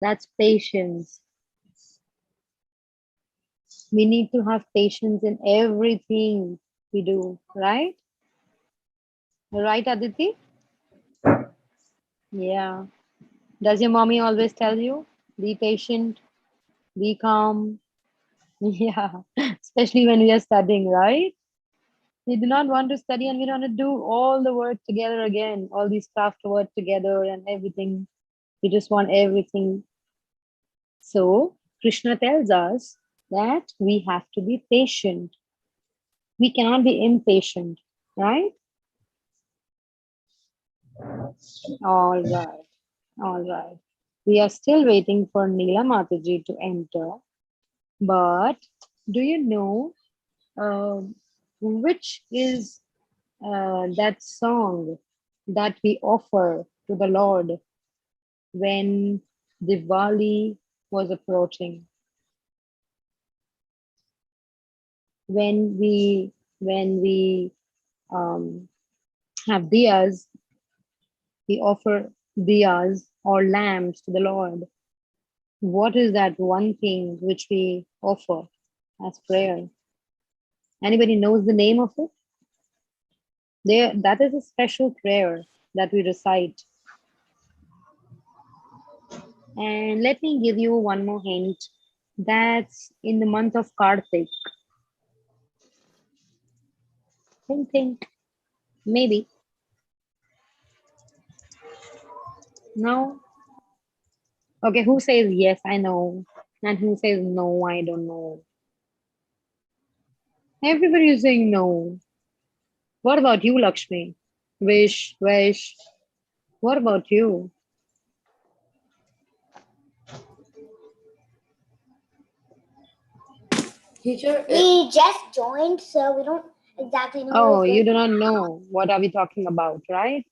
That's patience. We need to have patience in everything we do, right? Right, Aditi? Yeah. Does your mommy always tell you, be patient, be calm? Yeah, especially when we are studying, right? We do not want to study and we want to do all the work together again, all these craft work together and everything. We just want everything. So, Krishna tells us that we have to be patient. We cannot be impatient, right? All right, all right. We are still waiting for Neela Mataji to enter. But do you know which is that song that we offer to the Lord when Diwali was approaching? When we um, have diyas, we offer diyas or lamps to the Lord. What is that one thing which we offer as prayer? Anybody knows the name of it? There, that is a special prayer that we recite. And let me give you one more hint. That's in the month of Kartik. Think. Maybe. No? Okay, who says yes, I know? And who says no, I don't know? Everybody is saying no. What about you, Lakshmi? Wish. What about you? Teacher, we just joined, so we don't exactly know. Oh, you do not know what are we talking about, right?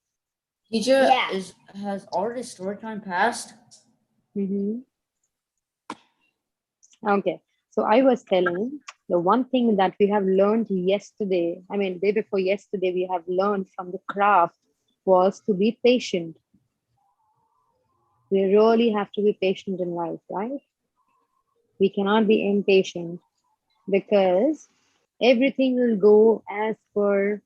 Teacher, yeah. Has already story time passed? Mm-hmm. Okay. So I was telling the one thing that we have learned yesterday, I mean, day before yesterday, we have learned from the craft was to be patient. We really have to be patient in life, right? We cannot be impatient because everything will go as per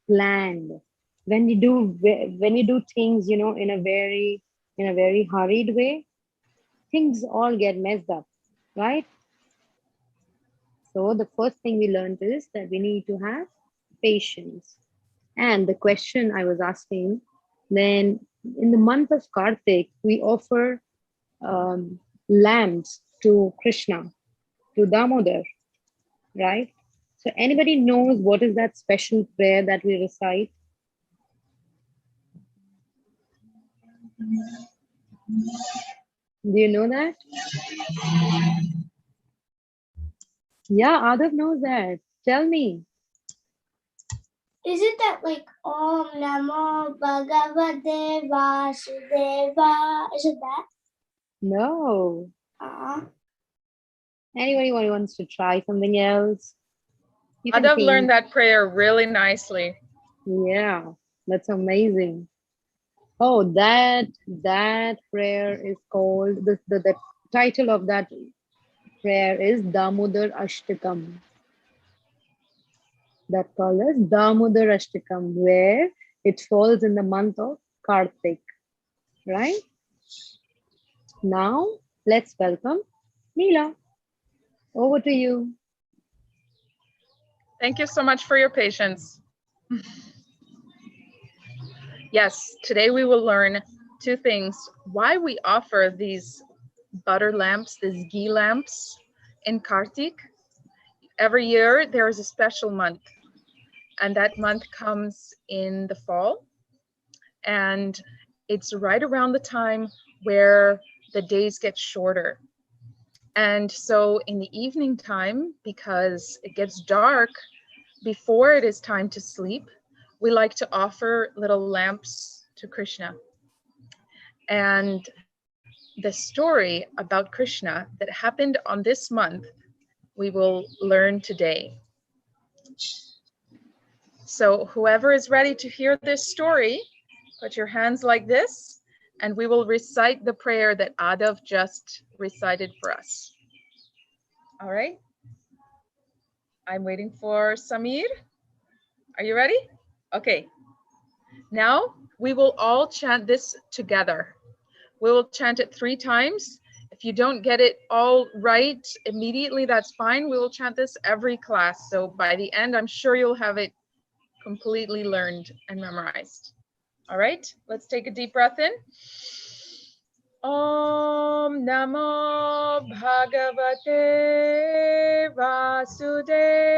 planned. When you do things, in a very hurried way, things all get messed up, right? So the first thing we learned is that we need to have patience. And the question I was asking, then in the month of Kartik, we offer lamps to Krishna, to Damodar, right? So anybody knows what is that special prayer that we recite? Do you know that? Yeah, Adav knows that. Tell me. Is it that like Om Namo Bhagavate Vasudeva? Is it that? No. Anybody wants to try something else? Adav learned that prayer really nicely. Yeah, that's amazing. Oh, that prayer is called, the title of that prayer is Damodar Ashtakam. That called as Damodar Ashtakam, where it falls in the month of Kartik, right? Now, let's welcome Neela. Over to you. Thank you so much for your patience. Yes, today we will learn two things. Why we offer these butter lamps, these ghee lamps in Kartik. Every year there is a special month, and that month comes in the fall. And it's right around the time where the days get shorter. And so in the evening time, because it gets dark before it is time to sleep, we like to offer little lamps to Krishna. And the story about Krishna that happened on this month, we will learn today. So whoever is ready to hear this story, put your hands like this and we will recite the prayer that Adav just recited for us. All right. I'm waiting for Samir. Are you ready? Okay. Now we will all chant this together. We will chant it 3 times. If you don't get it all right immediately, that's fine. We will chant this every class. So by the end, I'm sure you'll have it completely learned and memorized. All right, let's take a deep breath in. Om Namo Bhagavate Vasudevaya.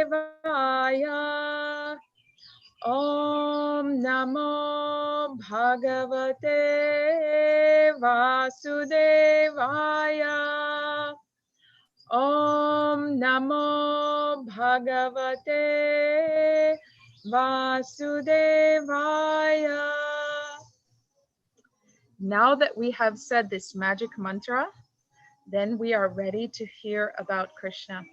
Om Namo Bhagavate Vasudevaya. Om Namo Bhagavate Vasudevaya. Now that we have said this magic mantra, then we are ready to hear about Krishna.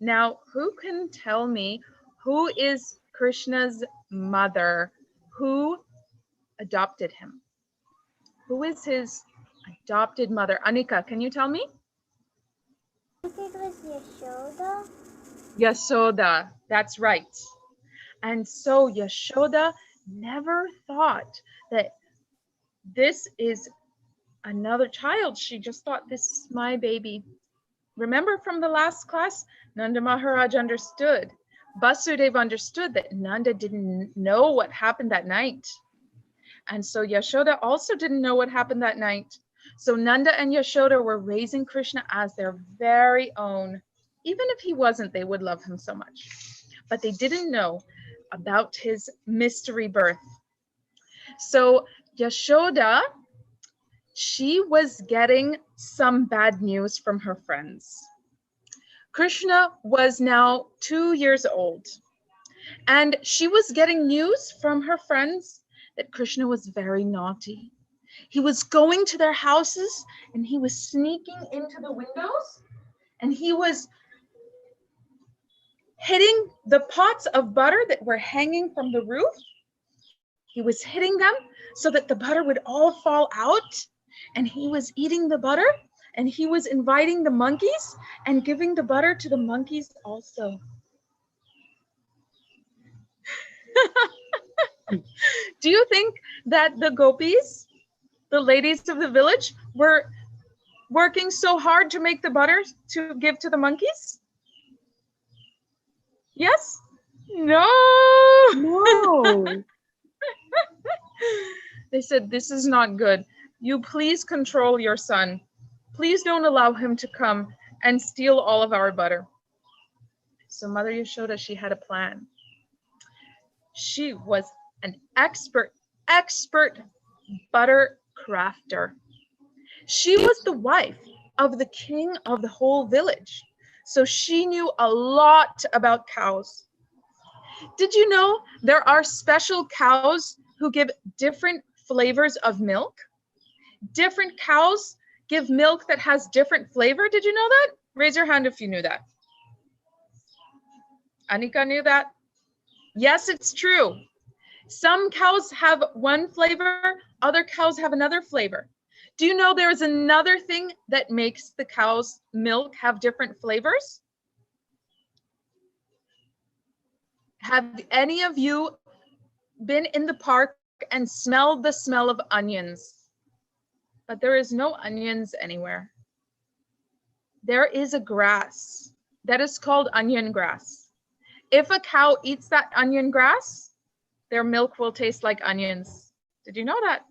Now, who can tell me who is Krishna's mother? Who adopted him? Who is his adopted mother? Anika, can you tell me? I think it was Yashoda. Yashoda, that's right. And so Yashoda never thought that this is another child. She just thought, this is my baby. Remember from the last class, Nanda Maharaj understood. Vasudeva understood that Nanda didn't know what happened that night. And so Yashoda also didn't know what happened that night. So Nanda and Yashoda were raising Krishna as their very own. Even if he wasn't, they would love him so much. But they didn't know about his mystery birth. So Yashoda, she was getting some bad news from her friends. Krishna was now 2 years old, and she was getting news from her friends that Krishna was very naughty. He was going to their houses and he was sneaking into the windows and he was hitting the pots of butter that were hanging from the roof. He was hitting them so that the butter would all fall out, and he was eating the butter, and he was inviting the monkeys and giving the butter to the monkeys also. Do you think that the gopis, the ladies of the village, were working so hard to make the butter to give to the monkeys? Yes? No. No. They said, this is not good. You please control your son. Please don't allow him to come and steal all of our butter. So Mother Yashoda, she had a plan. She was an expert butter crafter. She was the wife of the king of the whole village. So she knew a lot about cows. Did you know there are special cows who give different flavors of milk? Different cows give milk that has different flavor. Did you know that? Raise your hand if you knew that. Anika knew that? Yes, it's true. Some cows have one flavor, other cows have another flavor. Do you know there is another thing that makes the cow's milk have different flavors? Have any of you been in the park and smelled the smell of onions? But there is no onions anywhere. There is a grass that is called onion grass. If a cow eats that onion grass, their milk will taste like onions. Did you know that?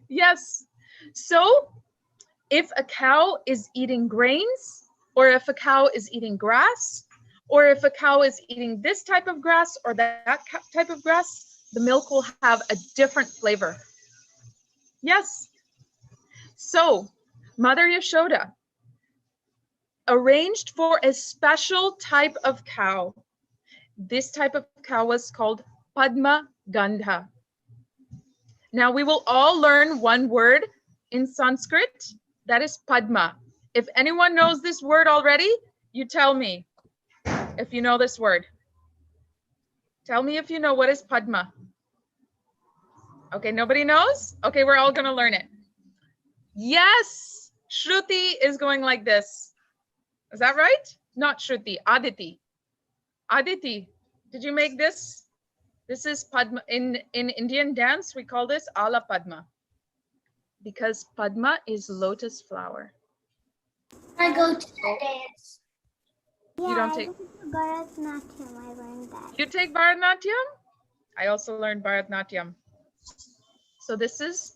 Yes. So if a cow is eating grains, or if a cow is eating grass, or if a cow is eating this type of grass or that type of grass, the milk will have a different flavor. Yes. So Mother Yashoda arranged for a special type of cow. This type of cow was called Padma Gandha. Now we will all learn one word in Sanskrit, that is Padma. If anyone knows this word already, you tell me if you know this word. Tell me if you know what is Padma. Okay, nobody knows? Okay, we're all gonna learn it. Yes, Shruti is going like this. Is that right? Not Shruti, Aditi. Aditi, did you make this? This is Padma. In Indian dance, we call this Ala Padma because Padma is lotus flower. I go to the dance. You don't take Bharatanatyam. I learned that. You take Bharatanatyam? I also learned Bharatanatyam. So this is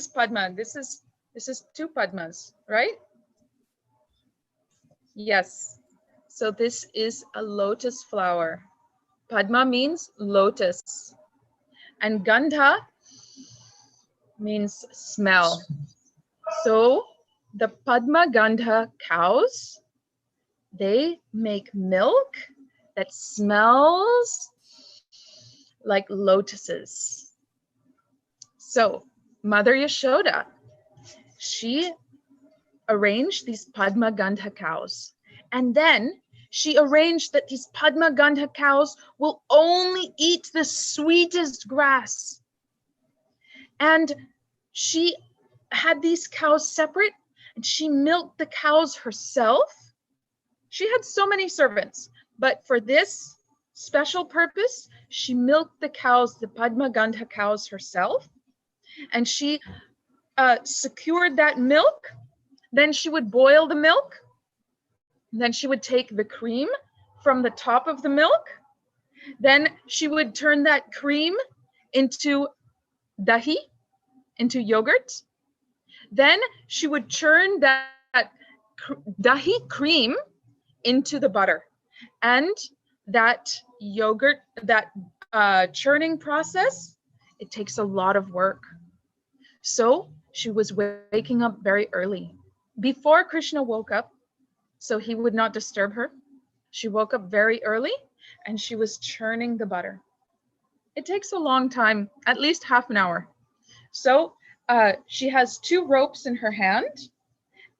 Padma. This is two Padmas, right? Yes. So this is a lotus flower. Padma means lotus. And Gandha means smell. So the Padma Gandha cows, they make milk that smells like lotuses. So Mother Yashoda, she arranged these Padma Gandha cows. And then she arranged that these Padma Gandha cows will only eat the sweetest grass. And she had these cows separate and she milked the cows herself. She had so many servants, but for this special purpose, she milked the cows, the Padma Gandha cows herself, and she secured that milk. Then she would boil the milk. Then she would take the cream from the top of the milk. Then she would turn that cream into dahi, into yogurt. Then she would churn that dahi cream into the butter. And that yogurt, that churning process, it takes a lot of work. So she was waking up very early. Before Krishna woke up, so he would not disturb her, she woke up very early and she was churning the butter. It takes a long time, at least half an hour. So she has two ropes in her hand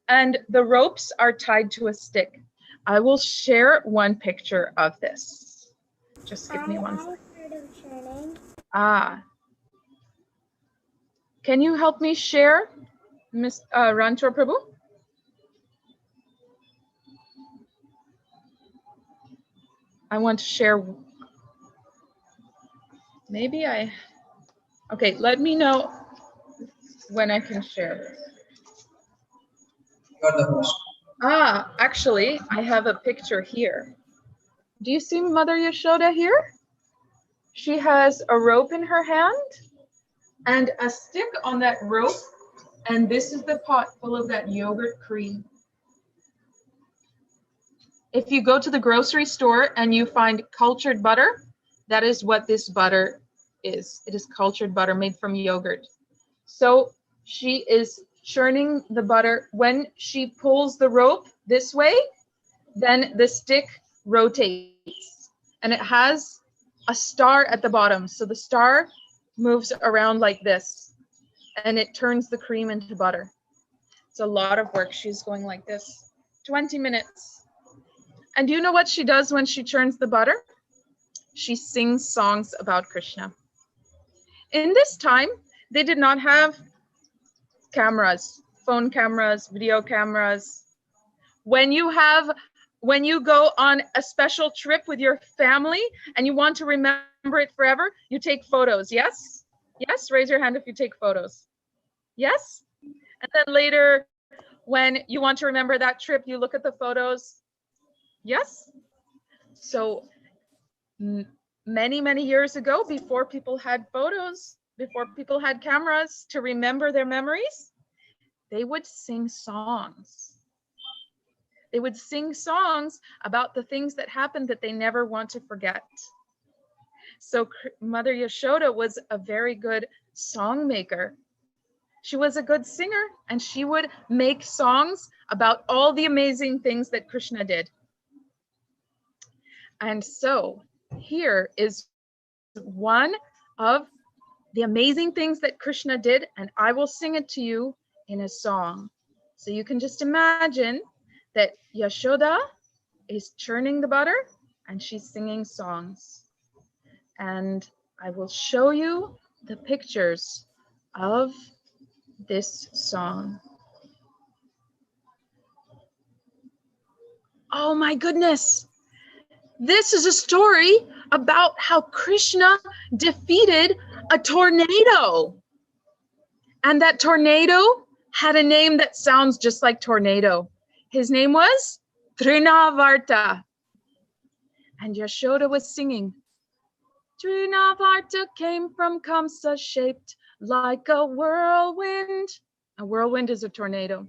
and the ropes are tied to a stick. I will share one picture of this. Just give me one second. Can you help me share, Miss Rantor Prabhu? I want to share. Maybe okay, let me know when I can share. Actually, I have a picture here. Do you see Mother Yashoda here? She has a rope in her hand and a stick on that rope, and this is the pot full of that yogurt cream. If you go to the grocery store and you find cultured butter, that is what this butter is. It is cultured butter made from yogurt. So she is churning the butter. When she pulls the rope this way, then the stick rotates and it has a star at the bottom. So the star moves around like this and it turns the cream into butter. It's a lot of work. She's going like this, 20 minutes. And do you know what she does when she churns the butter? She sings songs about Krishna. In this time, they did not have cameras, phone cameras, video cameras. When you go on a special trip with your family and you want to remember it forever, you take photos, yes? Yes, raise your hand if you take photos. Yes? And then later, when you want to remember that trip, you look at the photos. Yes? So many, many years ago, before people had photos, before people had cameras to remember their memories, they would sing songs. They would sing songs about the things that happened that they never want to forget. So Mother Yashoda was a very good song maker. She was a good singer and she would make songs about all the amazing things that Krishna did. And so here is one of the amazing things that Krishna did, and I will sing it to you in a song. So you can just imagine that Yashoda is churning the butter and she's singing songs. And I will show you the pictures of this song. Oh my goodness. This is a story about how Krishna defeated a tornado. And that tornado had a name that sounds just like tornado. His name was Trinavarta. And Yashoda was singing. Trinavarta came from Kamsa shaped like a whirlwind. A whirlwind is a tornado.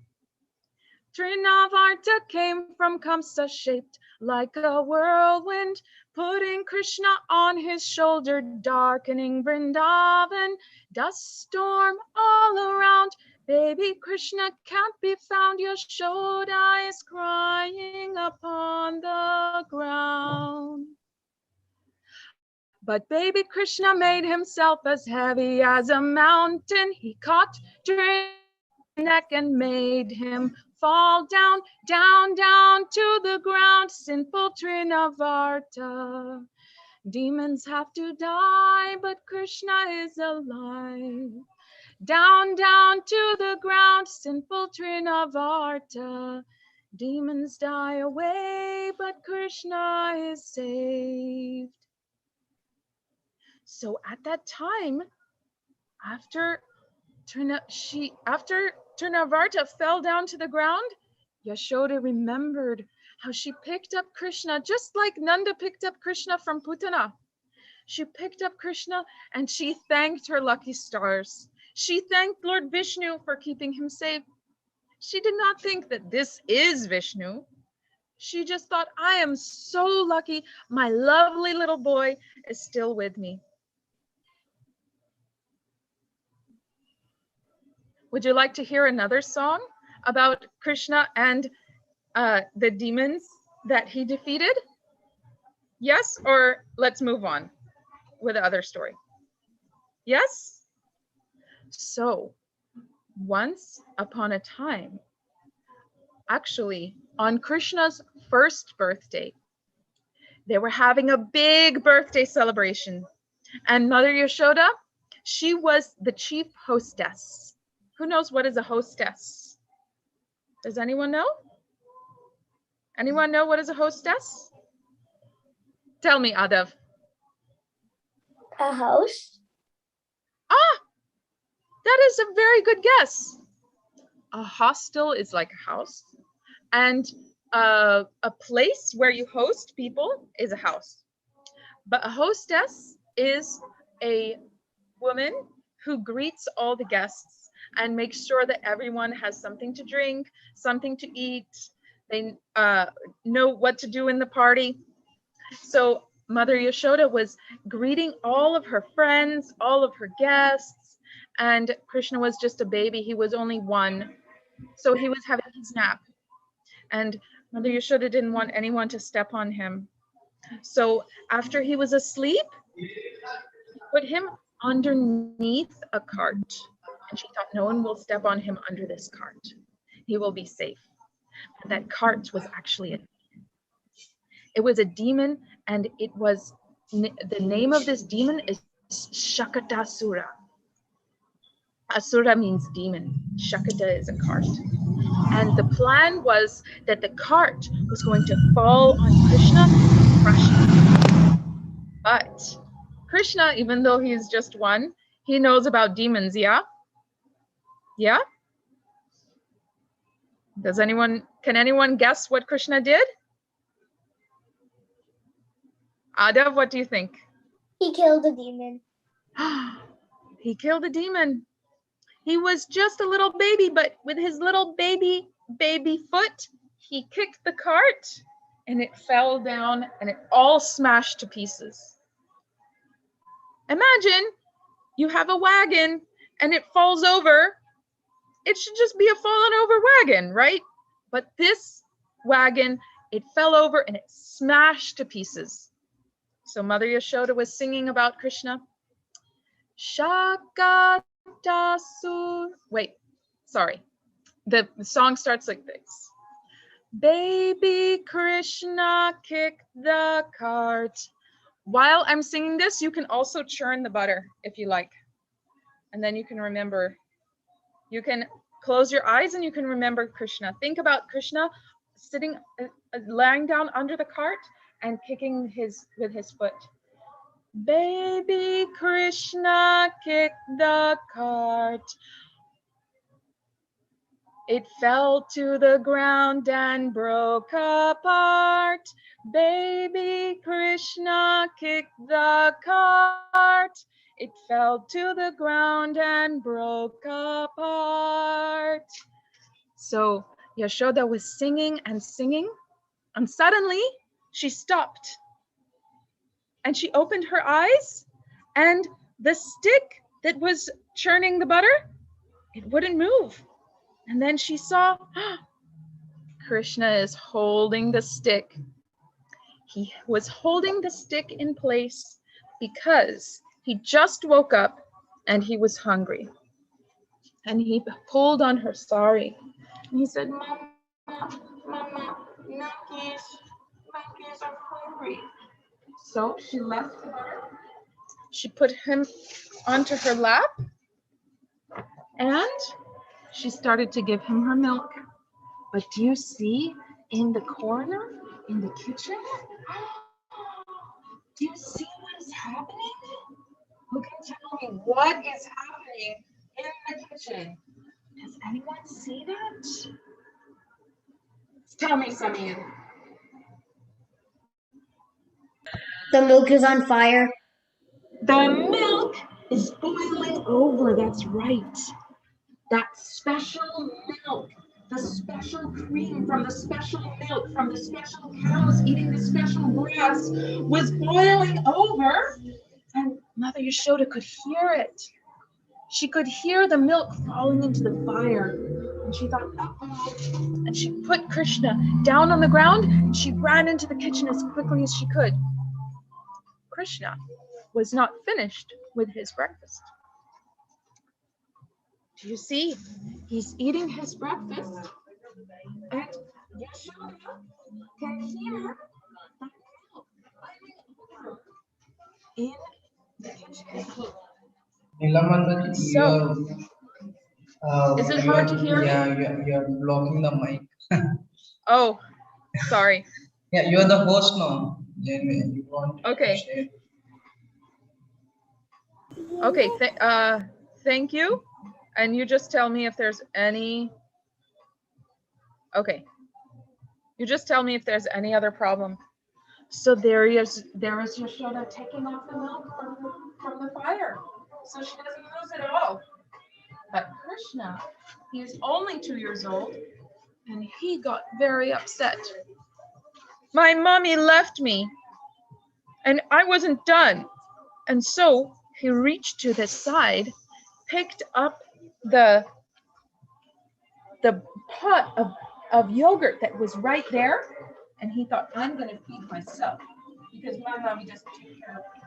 Trinavarta came from Kamsa shaped like a whirlwind, putting Krishna on his shoulder, darkening Vrindavan. Dust storm all around, baby Krishna can't be found. Yashoda is crying upon the ground. But baby Krishna made himself as heavy as a mountain. He caught Trinavarta's neck and made him fall down, down, down to the ground. Sinful Trinavarta. Demons have to die, but Krishna is alive. Down, down to the ground, sinful Trinavarta. Demons die away, but Krishna is saved. So at that time, after Trinavarta fell down to the ground, Yashoda remembered how she picked up Krishna, just like Nanda picked up Krishna from Putana. She picked up Krishna and she thanked her lucky stars. She thanked Lord Vishnu for keeping him safe. She did not think that this is Vishnu. She just thought, I am so lucky. My lovely little boy is still with me. Would you like to hear another song about Krishna and the demons that he defeated? Yes, or let's move on with the other story. Yes? So, once upon a time, actually on Krishna's first birthday, they were having a big birthday celebration. And Mother Yashoda, she was the chief hostess. Who knows what is a hostess? Does anyone know? Anyone know what is a hostess? Tell me, Adav. A house? Ah, that is a very good guess. A hostel is like a house, and a place where you host people is a house. But a hostess is a woman who greets all the guests and makes sure that everyone has something to drink, something to eat. They know what to do in the party. So Mother Yashoda was greeting all of her friends, all of her guests, and Krishna was just a baby. He was only 1. So he was having his nap. And Mother Yashoda didn't want anyone to step on him. So after he was asleep, put him underneath a cart. And she thought, no one will step on him under this cart. He will be safe. But that cart was actually it was a demon, and it was, the name of this demon is Shakatasura. Asura means demon. Shakata is a cart. And the plan was that the cart was going to fall on Krishna and crush him. But Krishna, even though he's just 1, he knows about demons, yeah? Yeah? Can anyone guess what Krishna did? Adav, what do you think? He killed a demon. He killed a demon. He was just a little baby, but with his little baby foot, he kicked the cart and it fell down and it all smashed to pieces. Imagine you have a wagon and it falls over. It should just be a fallen over wagon, right? But this wagon, it fell over and it smashed to pieces. So Mother Yashoda was singing about Krishna. Shakatasur. Wait, sorry. The song starts like this. Baby Krishna kicked the cart. While I'm singing this, you can also churn the butter if you like. And then you can remember, you can close your eyes and you can remember Krishna. Think about Krishna sitting, lying down under the cart and kicking with his foot. Baby Krishna kicked the cart. It fell to the ground and broke apart. Baby Krishna kicked the cart. It fell to the ground and broke apart. So Yashoda was singing and singing, and suddenly she stopped. And she opened her eyes, and the stick that was churning the butter, it wouldn't move. And then she saw, Krishna is holding the stick. He was holding the stick in place because he just woke up and he was hungry. And he pulled on her sari. And he said, Mama, Nuggies, I'm hungry. So she left the butter. She put him onto her lap and she started to give him her milk. But do you see in the corner, in the kitchen? Do you see what is happening? Who can tell me what is happening in the kitchen? Does anyone see that? Tell me, Samir. The milk is on fire. The milk is boiling over, that's right. That special milk, the special cream from the special milk, from the special cows eating the special grass was boiling over, and Mother Yashoda could hear it. She could hear the milk falling into the fire, and she thought, uh-oh. And she put Krishna down on the ground, and she ran into the kitchen as quickly as she could. Krishna was not finished with his breakfast. Do you see? He's eating his breakfast, and Yashoda can hear the milk boiling over in the kitchen. So, is it hard to hear me? Yeah, you're blocking the mic. Oh, sorry. Yeah, you're the host now. You want Okay. to share? Okay, thank you. And you just tell me if there's any, okay. You just tell me if there's any other problem. So there is Yashoda taking off the milk from the fire. So she doesn't lose it all. But Krishna, he is only 2 years old, and he got very upset. My mommy left me, and I wasn't done. And so he reached to the side, picked up the pot of yogurt that was right there, and he thought, I'm going to feed myself because my mommy doesn't take care of me.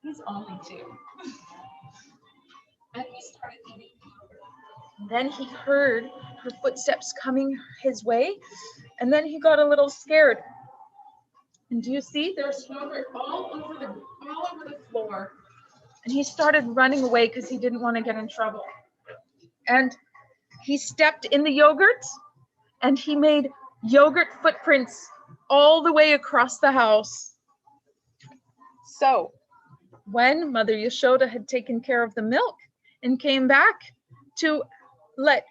He's only 2. And he started eating yogurt. Then he heard her footsteps coming his way, and then he got a little scared. And do you see there's yogurt all over the floor? And he started running away because he didn't want to get in trouble. And he stepped in the yogurt, and he made yogurt footprints all the way across the house. So when Mother Yashoda had taken care of the milk and came back to let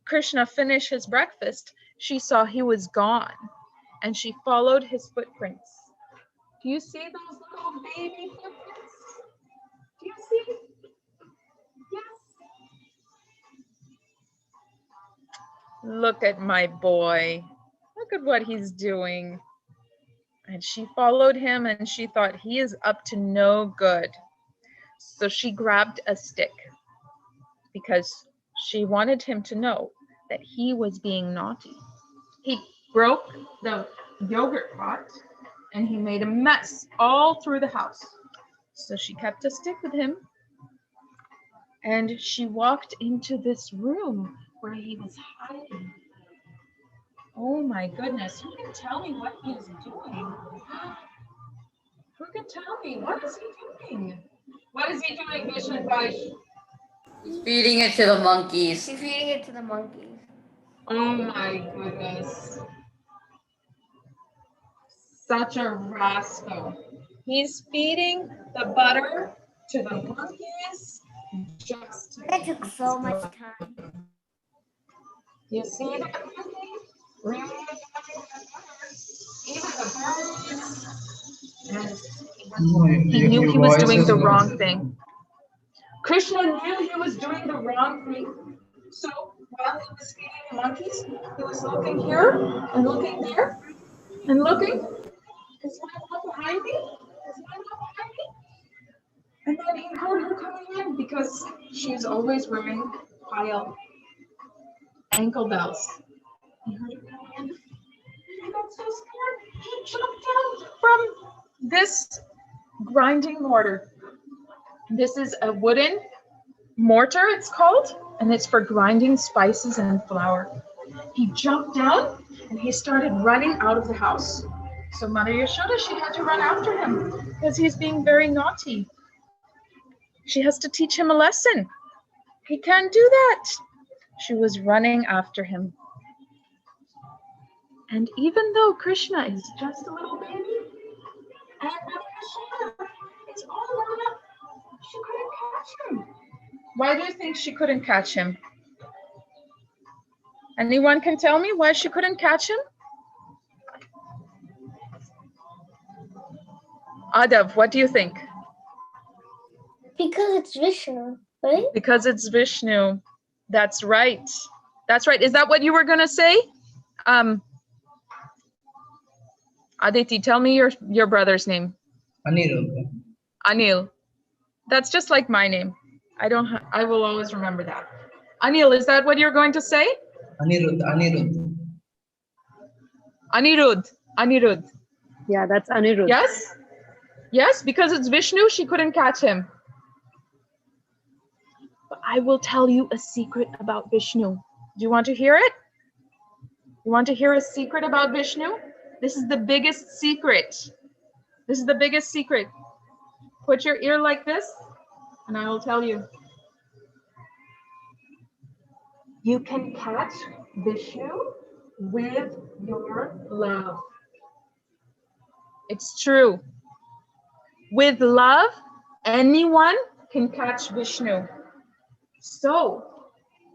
Krishna finish his breakfast, she saw he was gone, and she followed his footprints. Do you see those little baby footprints? Do you see? Yes. Look at my boy. Look at what he's doing. And she followed him, and she thought he is up to no good. So she grabbed a stick because she wanted him to know that he was being naughty. He broke the yogurt pot and he made a mess all through the house. So she kept a stick with him, and she walked into this room where he was hiding. Oh my goodness, who can tell me what he is doing? Who can tell me? What is he doing? What is he doing, Vishnu Bhai? He's feeding it to the monkeys. He's feeding it to the monkeys. Oh my goodness. Such a rascal. He's feeding the butter to the monkeys just to That took so much time. You see that? Really? Even the birds. And he knew he was doing the wrong thing. Krishna knew he was doing the wrong thing. So while he was feeding the monkeys, he was looking here and looking there and looking. Is my mom behind me? Is my mom behind me? And then he heard her coming in because she's always wearing high ankle bells. He heard her coming in. He got so scared. He jumped down from this grinding mortar. This is a wooden mortar, it's called, and it's for grinding spices and flour. He jumped down and he started running out of the house. So Mother Yashoda, she had to run after him because he's being very naughty. She has to teach him a lesson. He can't do that. She was running after him. And even though Krishna is just a little baby, and Mother Yashoda is all grown up, she couldn't catch him. Why do you think she couldn't catch him? Anyone can tell me why she couldn't catch him? Adav, what do you think? Because it's Vishnu, right? Because it's Vishnu. That's right. That's right. Is that what you were going to say? Aditi, tell me your brother's name. Anirudh. Anil. That's just like my name. I will always remember that. Anil, is that what you're going to say? Anirudh. Anirudh. Yeah, that's Anirudh. Yes? Yes, because it's Vishnu, she couldn't catch him. But I will tell you a secret about Vishnu. Do you want to hear it? You want to hear a secret about Vishnu? This is the biggest secret. This is the biggest secret. Put your ear like this, and I will tell you. You can catch Vishnu with your love. It's true. With love, anyone can catch Vishnu. So,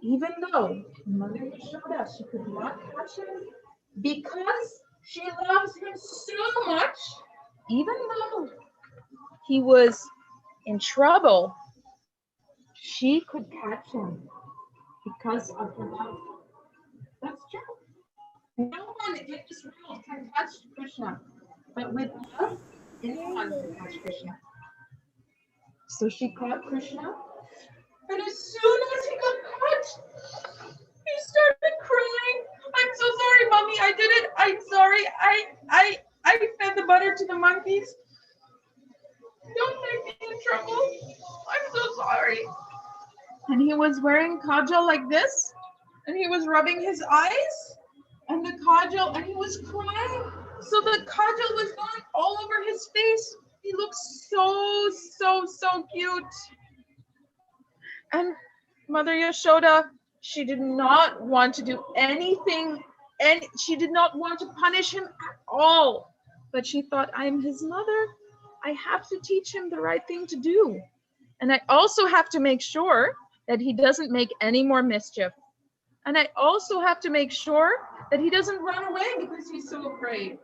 even though Mother Yashoda, she could not catch him because she loves him so much, even though he was in trouble, she could catch him because of her love. That's true. No one in this world can catch Krishna, but with love, anyone can catch Krishna. So she caught Krishna, and as soon as he got caught, he started crying. I'm so sorry, Mommy, I did it. I'm sorry. I fed the butter to the monkeys. Don't make me in trouble. I'm so sorry. And he was wearing kajal like this, and he was rubbing his eyes, and the kajal, and he was crying. So the kajal was going all over his face. He looked so cute. And Mother Yashoda, she did not want to do anything, and she did not want to punish him at all. But she thought, I'm his mother. I have to teach him the right thing to do. And I also have to make sure that he doesn't make any more mischief. And I also have to make sure that he doesn't run away because he's so afraid.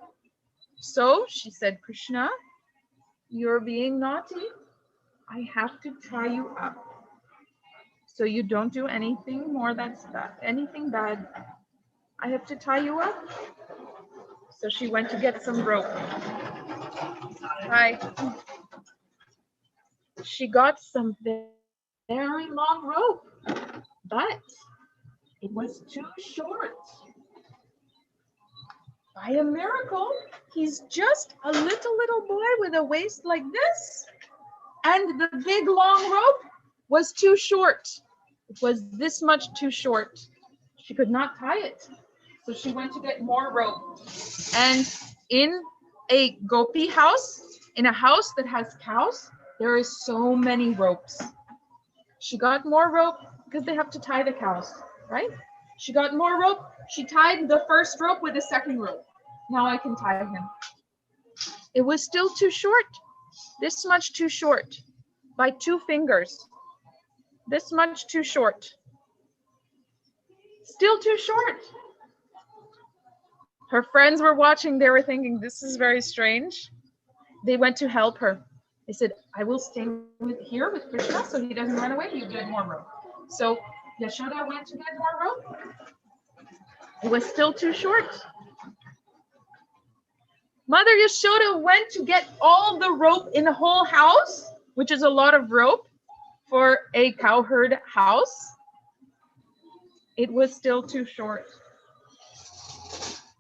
So she said, Krishna, you're being naughty. I have to tie you up so you don't do anything more that's bad, anything bad. I have to tie you up. So she went to get some rope. Hi. She got some very long rope, but it was too short. By a miracle, he's just a little boy with a waist like this, and the big long rope was too short. It was this much too short. She could not tie it. So she went to get more rope. And in a gopi house, in a house that has cows, there is so many ropes. She got more rope because they have to tie the cows, right? She got more rope. She tied the first rope with the second rope. Now I can tie him. It was still too short. This much too short. By 2 fingers. This much too short. Still too short. Her friends were watching. They were thinking, this is very strange. They went to help her. They said, I will stay here with Krishna so he doesn't run away. You get more rope. So Yashoda went to get more rope. It was still too short. Mother Yashoda went to get all the rope in the whole house, which is a lot of rope for a cowherd house. It was still too short.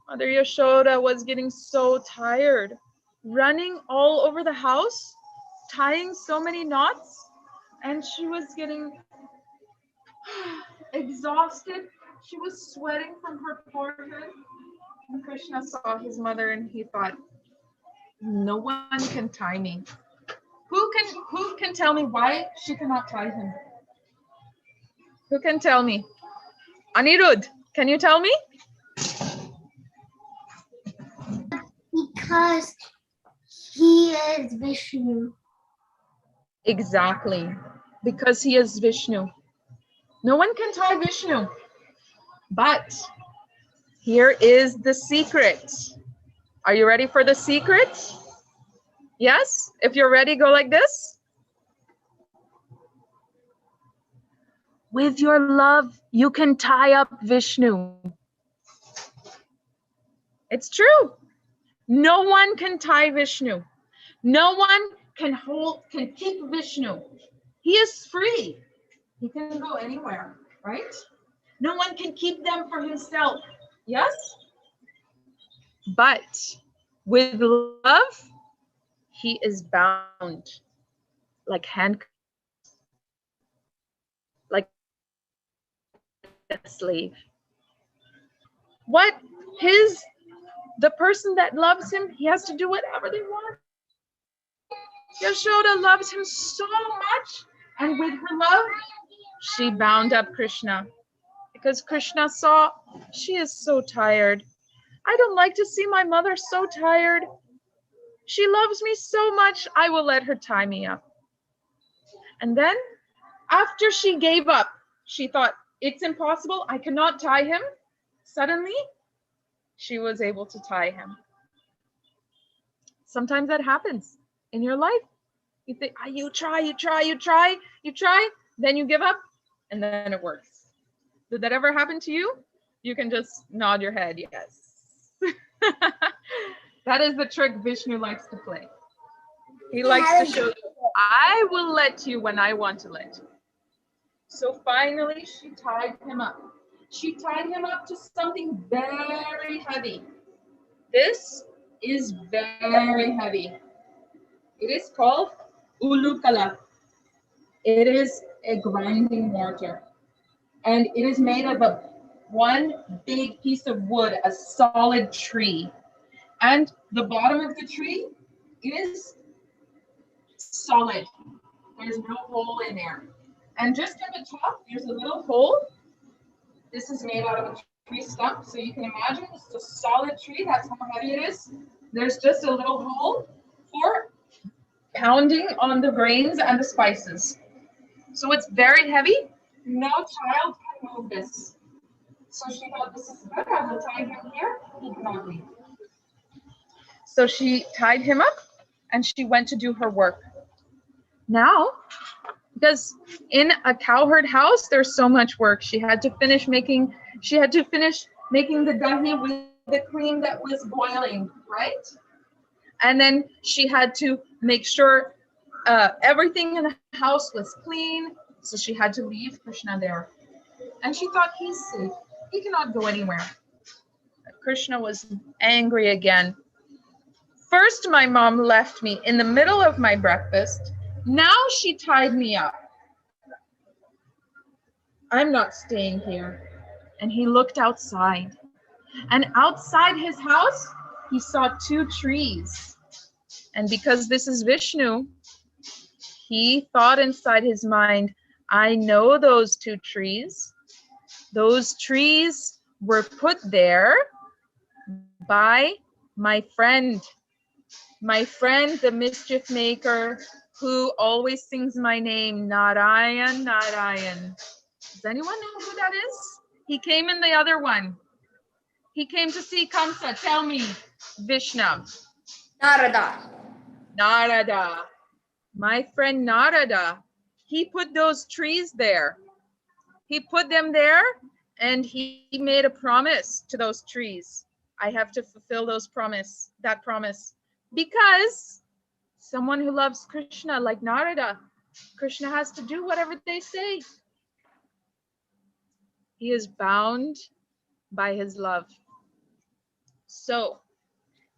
Mother Yashoda was getting so tired, running all over the house, tying so many knots, and she was getting exhausted. She was sweating from her forehead. And Krishna saw his mother and he thought, no one can tie me. Who can tell me why she cannot tie him? Who can tell me? Anirudh, can you tell me? Because he is Vishnu. Exactly. Because he is Vishnu. No one can tie Vishnu. But here is the secret. Are you ready for the secret? Yes? If you're ready, go like this. With your love, you can tie up Vishnu. It's true. No one can tie Vishnu. No one can keep Vishnu. He is free. He can go anywhere, right? No one can keep them for himself. Yes? But with love, he is bound like handcuffs, like a slave. The person that loves him, he has to do whatever they want. Yashoda loves him so much, and with her love, she bound up Krishna. Because Krishna saw, she is so tired. I don't like to see my mother so tired. She loves me so much, I will let her tie me up. And then, after she gave up, she thought, it's impossible, I cannot tie him. Suddenly, she was able to tie him. Sometimes that happens in your life. You think, you try, then you give up, and then it works. Did that ever happen to you? You can just nod your head, yes. That is the trick Vishnu likes to play. He likes to show you, I will let you when I want to let you. So finally, she tied him up. She tied him up to something very heavy. This is very heavy. It is called ulukala. It is a grinding mortar. And it is made of one big piece of wood, a solid tree. And the bottom of the tree is solid. There's no hole in there. And just in the top, there's a little hole. This is made out of a tree stump. So you can imagine it's a solid tree. That's how heavy it is. There's just a little hole for pounding on the grains and the spices. So it's very heavy. No child can move this. So she thought, this is good. I will tie him here. He cannot leave. So she tied him up and she went to do her work. Now, because in a cowherd house, there's so much work. She had to finish making the dahi with the cream that was boiling, right? And then she had to make sure everything in the house was clean. So she had to leave Krishna there. And she thought, he's safe. He cannot go anywhere. But Krishna was angry again. First, my mom left me in the middle of my breakfast. Now she tied me up. I'm not staying here. And he looked outside. And outside his house, he saw 2 trees. And because this is Vishnu, he thought inside his mind, I know those two trees. Those trees were put there by my friend, the mischief maker, who always sings my name, Narayan, Narayan. Does anyone know who that is? He came in the other one. He came to see Kamsa. Tell me, Vishnu. Narada. Narada. My friend Narada. He put those trees there. He put them there and he made a promise to those trees. I have to fulfill that promise. Because someone who loves Krishna like Narada, Krishna has to do whatever they say. He is bound by his love. So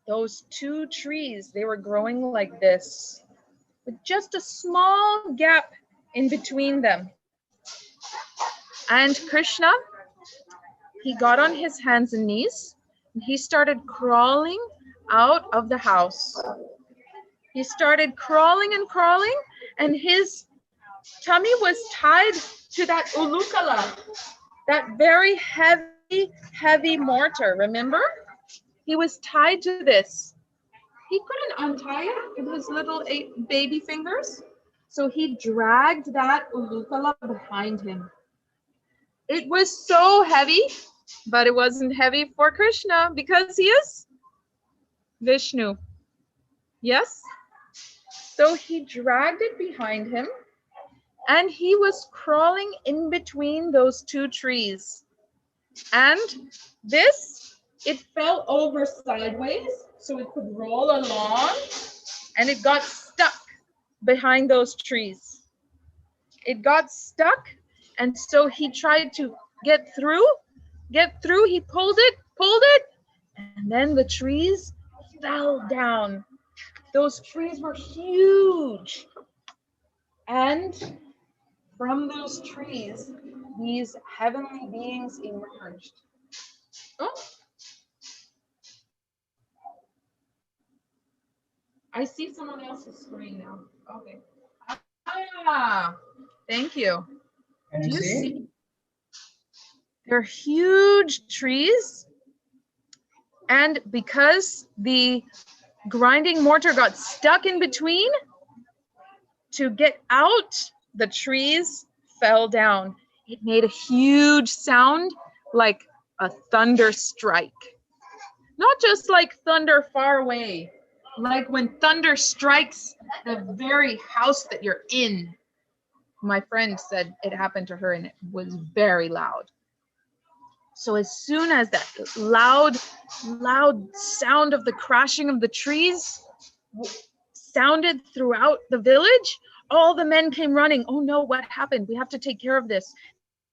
those two trees, they were growing like this, with just a small gap in between them. And Krishna, he got on his hands and knees, and he started crawling out of the house. He started crawling and crawling, and his tummy was tied to that ulukala, that very heavy mortar, remember? He was tied to this. He couldn't untie it with his little baby fingers, so he dragged that ulukala behind him. It was so heavy, but it wasn't heavy for Krishna because he is Vishnu. Yes? So he dragged it behind him, and he was crawling in between those two trees. And it fell over sideways so it could roll along, and it got stuck behind those trees. It got stuck, and so he tried to get through. He pulled it, and then the trees fell down. Those trees were huge. And from those trees, these heavenly beings emerged. Oh, I see someone else's screen now. Okay. Ah, thank you. Can Do you you see? see? They're huge trees. And because the grinding mortar got stuck in between, to get out, the trees fell down. It made a huge sound like a thunder strike. Not just like thunder far away, like when thunder strikes the very house that you're in. My friend said it happened to her and it was very loud. So as soon as that loud sound of the crashing of the trees sounded throughout the village, all the men came running. Oh no, what happened? We have to take care of this.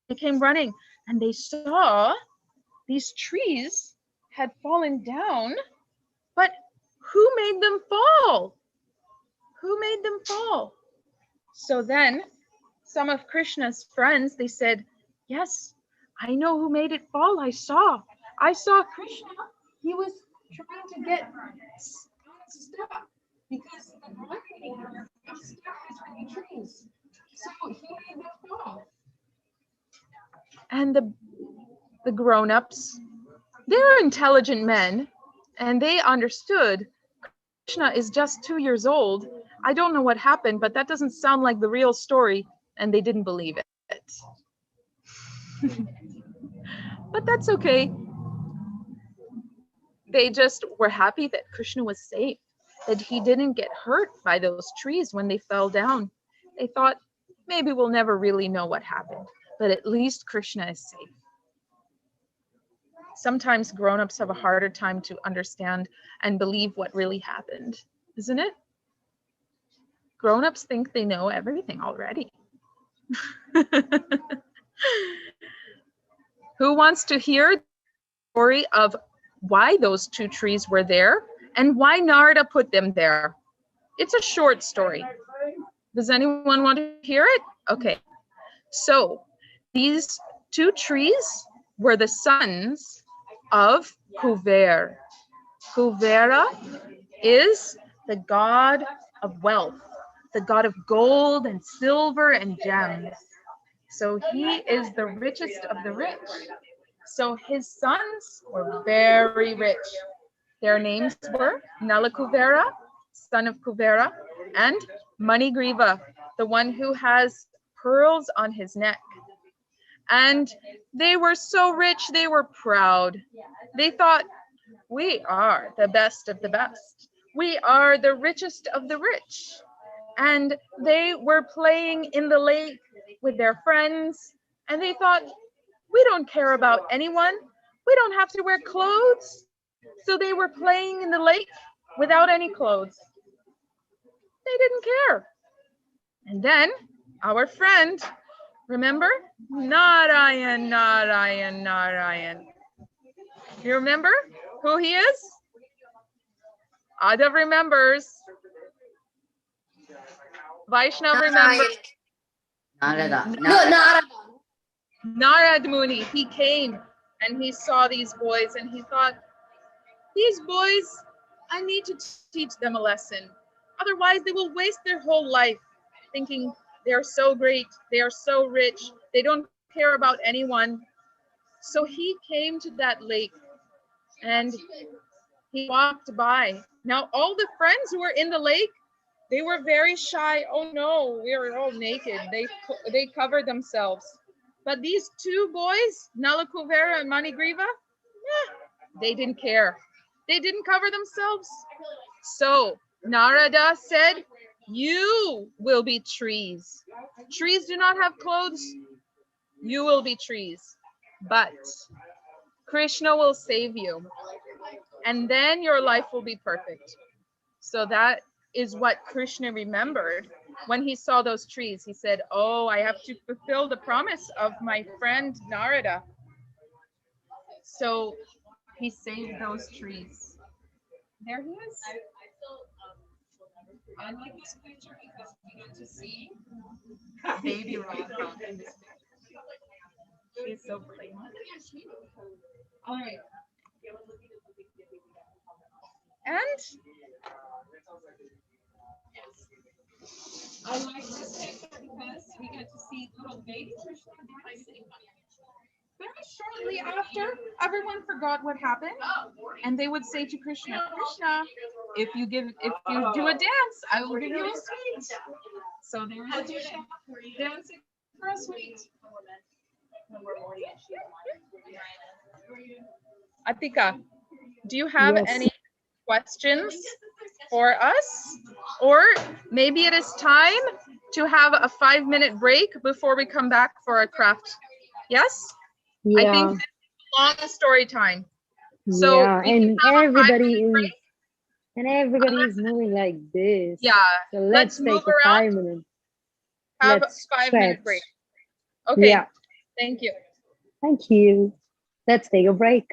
They came running and they saw these trees had fallen down, but who made them fall? Who made them fall? So then some of Krishna's friends, they said, yes, I know who made it fall. I saw Krishna. He was trying to get stuck because the grinding got stuck between trees. So he made them fall. And the grown-ups, they're intelligent men, and they understood Krishna is just 2 years old. I don't know what happened, but that doesn't sound like the real story, and they didn't believe it. But that's okay. They just were happy that Krishna was safe, that he didn't get hurt by those trees when they fell down. They thought, maybe we'll never really know what happened, but at least Krishna is safe. Sometimes grown-ups have a harder time to understand and believe what really happened, isn't it? Grown-ups think they know everything already. Who wants to hear the story of why those two trees were there and why Narada put them there? It's a short story. Does anyone want to hear it? Okay. So these two trees were the sons of Kuver. Kuvera is the god of wealth, the god of gold and silver and gems. So he is the richest of the rich. So his sons were very rich. Their names were Nalakuvera, son of Kuvera, and Manigriva, the one who has pearls on his neck. And they were so rich, they were proud. They thought, we are the best of the best. We are the richest of the rich. And they were playing in the lake with their friends, and they thought, we don't care about anyone. We don't have to wear clothes. So they were playing in the lake without any clothes. They didn't care. And then our friend, remember? Narayan, Narayan, Narayan. You remember who he is? Ada remembers. Vaishnav remembers. Narada. No, Narada. Narad Muni, he came and he saw these boys and he thought, these boys, I need to teach them a lesson. Otherwise, they will waste their whole life thinking they are so great, they are so rich, they don't care about anyone. So he came to that lake and he walked by. Now, all the friends who were in the lake, they were very shy. Oh no, we are all naked. They covered themselves. But these two boys, Nalakuvera and Manigriva, they didn't care. They didn't cover themselves. So Narada said, you will be trees. Trees do not have clothes. You will be trees. But Krishna will save you. And then your life will be perfect. So that is what Krishna remembered when he saw those trees. He said, oh, I have to fulfill the promise of my friend Narada. So he saved those trees. There he is. I like this picture because we get to see baby Radha in this picture. She's so pretty. All right. And I like this picture because we get to see little baby Krishna dancing. Very shortly after, everyone forgot what happened, and they would say to Krishna, Krishna, if you do a dance, I will give you a sweet. So there is Krishna dancing for a sweet. Atika, do you have Yes. any questions for us? Or maybe it is time to have a 5-minute break before we come back for a craft. Yes? I Yeah. think it's a long story time. So Yeah. we can And have a everybody 5-minute break. is moving like this. Yeah, So let's let's move take a around, 5 minute. have Let's a 5-minute break. stretch. Okay, Yeah. thank you. Thank you. Let's take a break.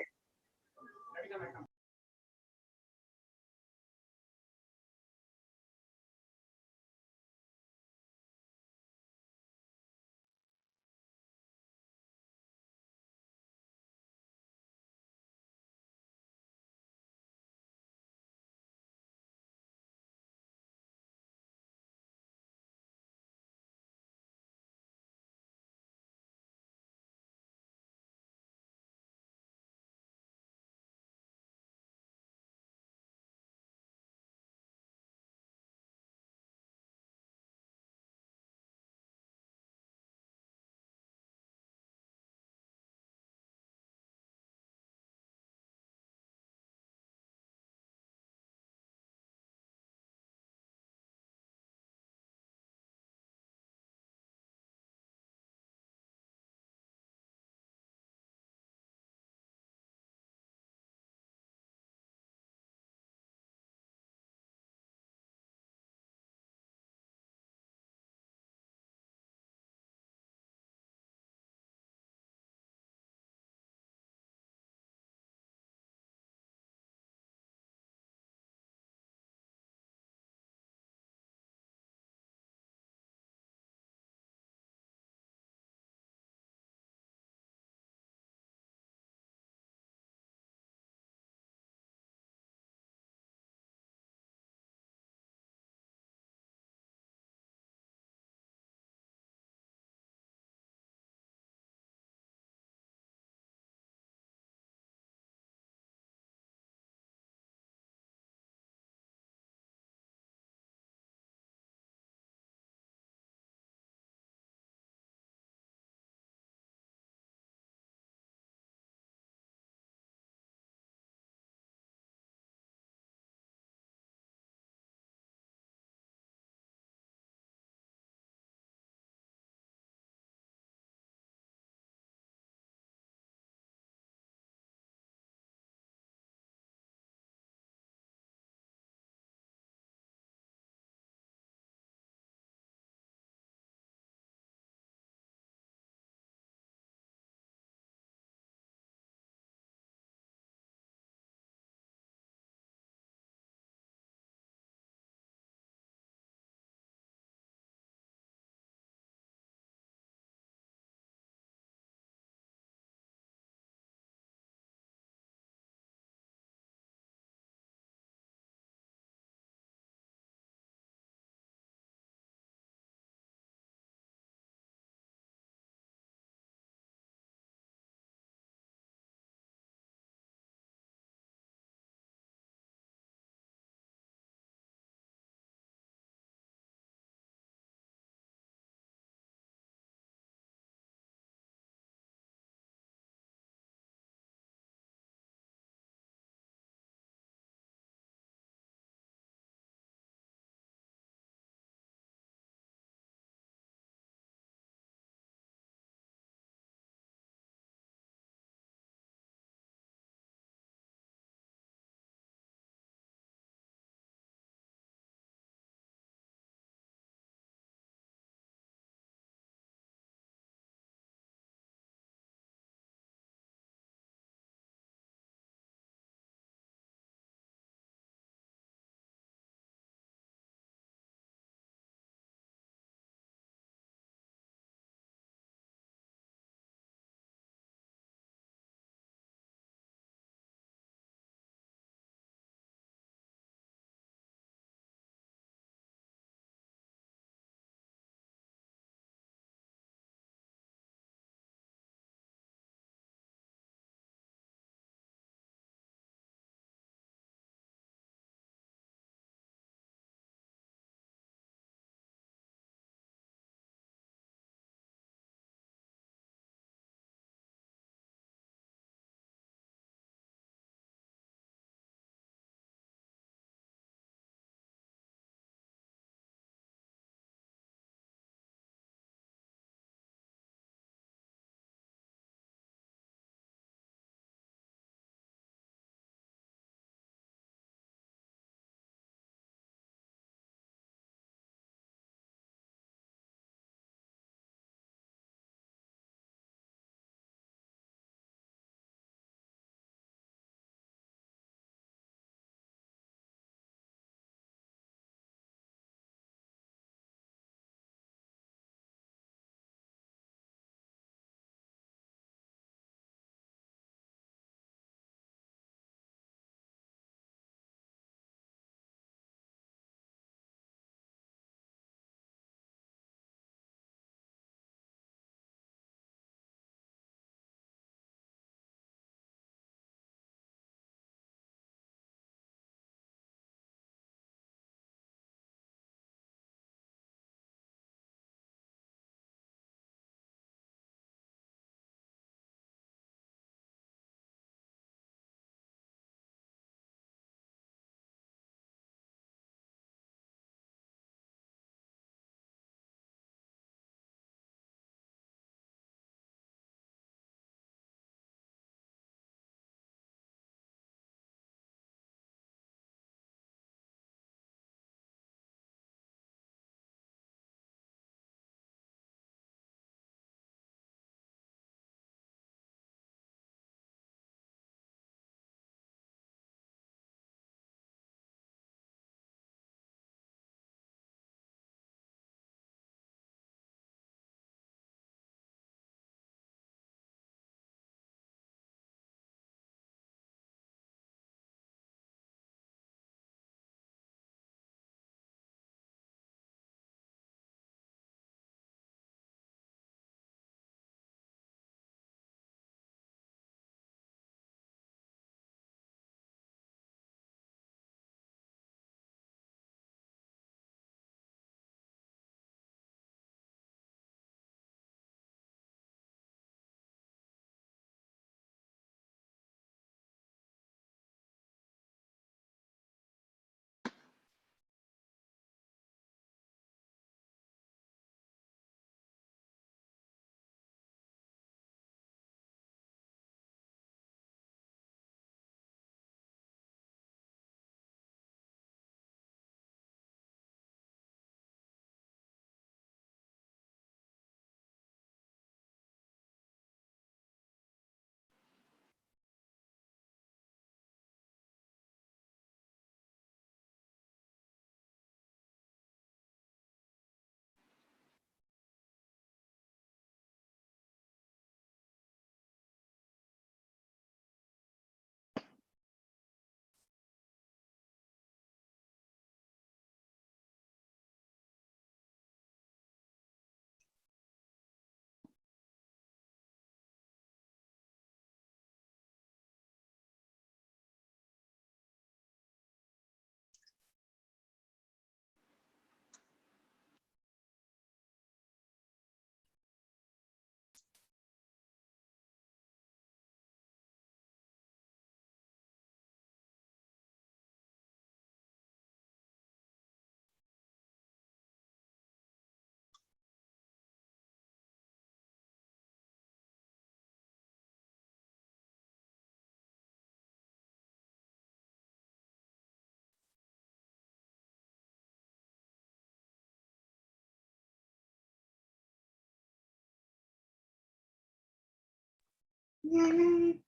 You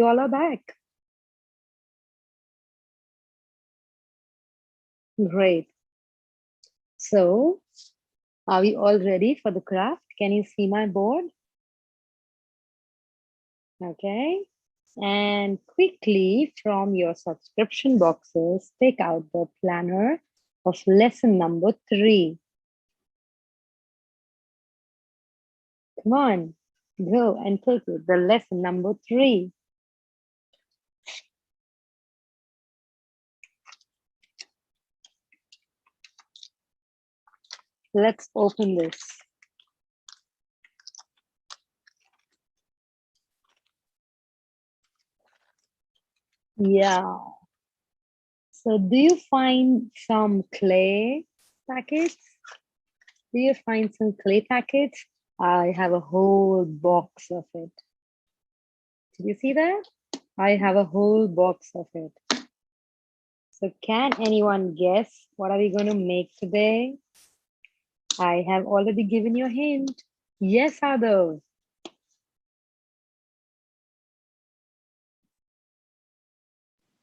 all are back. Great. So, are we all ready for the craft? Can you see my board? Okay. And quickly from your subscription boxes, take out the planner of lesson number 3. Come on, go and take it. The lesson number 3. Let's open this. Yeah. So do you find some clay packets? Do you find some clay packets? I have a whole box of it. Did you see that? I have a whole box of it. So can anyone guess what are we going to make today? I have already given you a hint. Yes, Adav.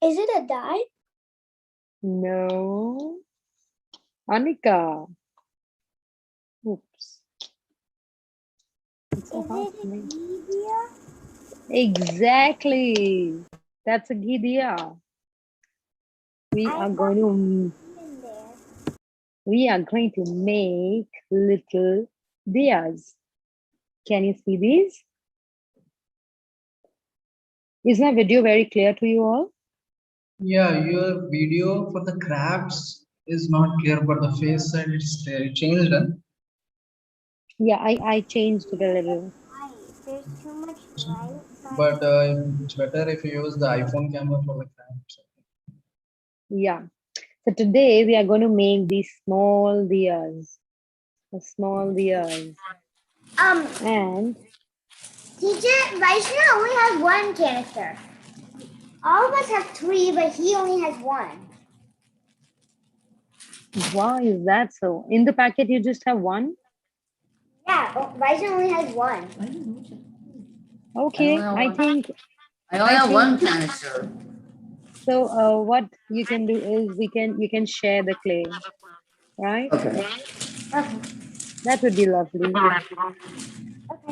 Is it a die? No. Anika. Oops. It's so Is hard it to a make. media? Exactly. That's a gidia. We are going to In there. make little diyas. Can you see these? Is my video very clear to you all? Yeah, your video for the crafts is not clear, but the face side it's changed. Yeah, I changed it a little. Light. There's too much light. But it's better if you use the iPhone camera for the crafts. Yeah. So today we are going to make these small diyas. The small diyas. And Teacher, Vaishnav only has one canister. All of us have 3, but he only has 1. why is that so? In the packet you just have one? Yeah, Vaishnav only has 1. Okay, have I one. think I only have one canister. so. What you can do is you can share the clay, right? Okay. That would be lovely.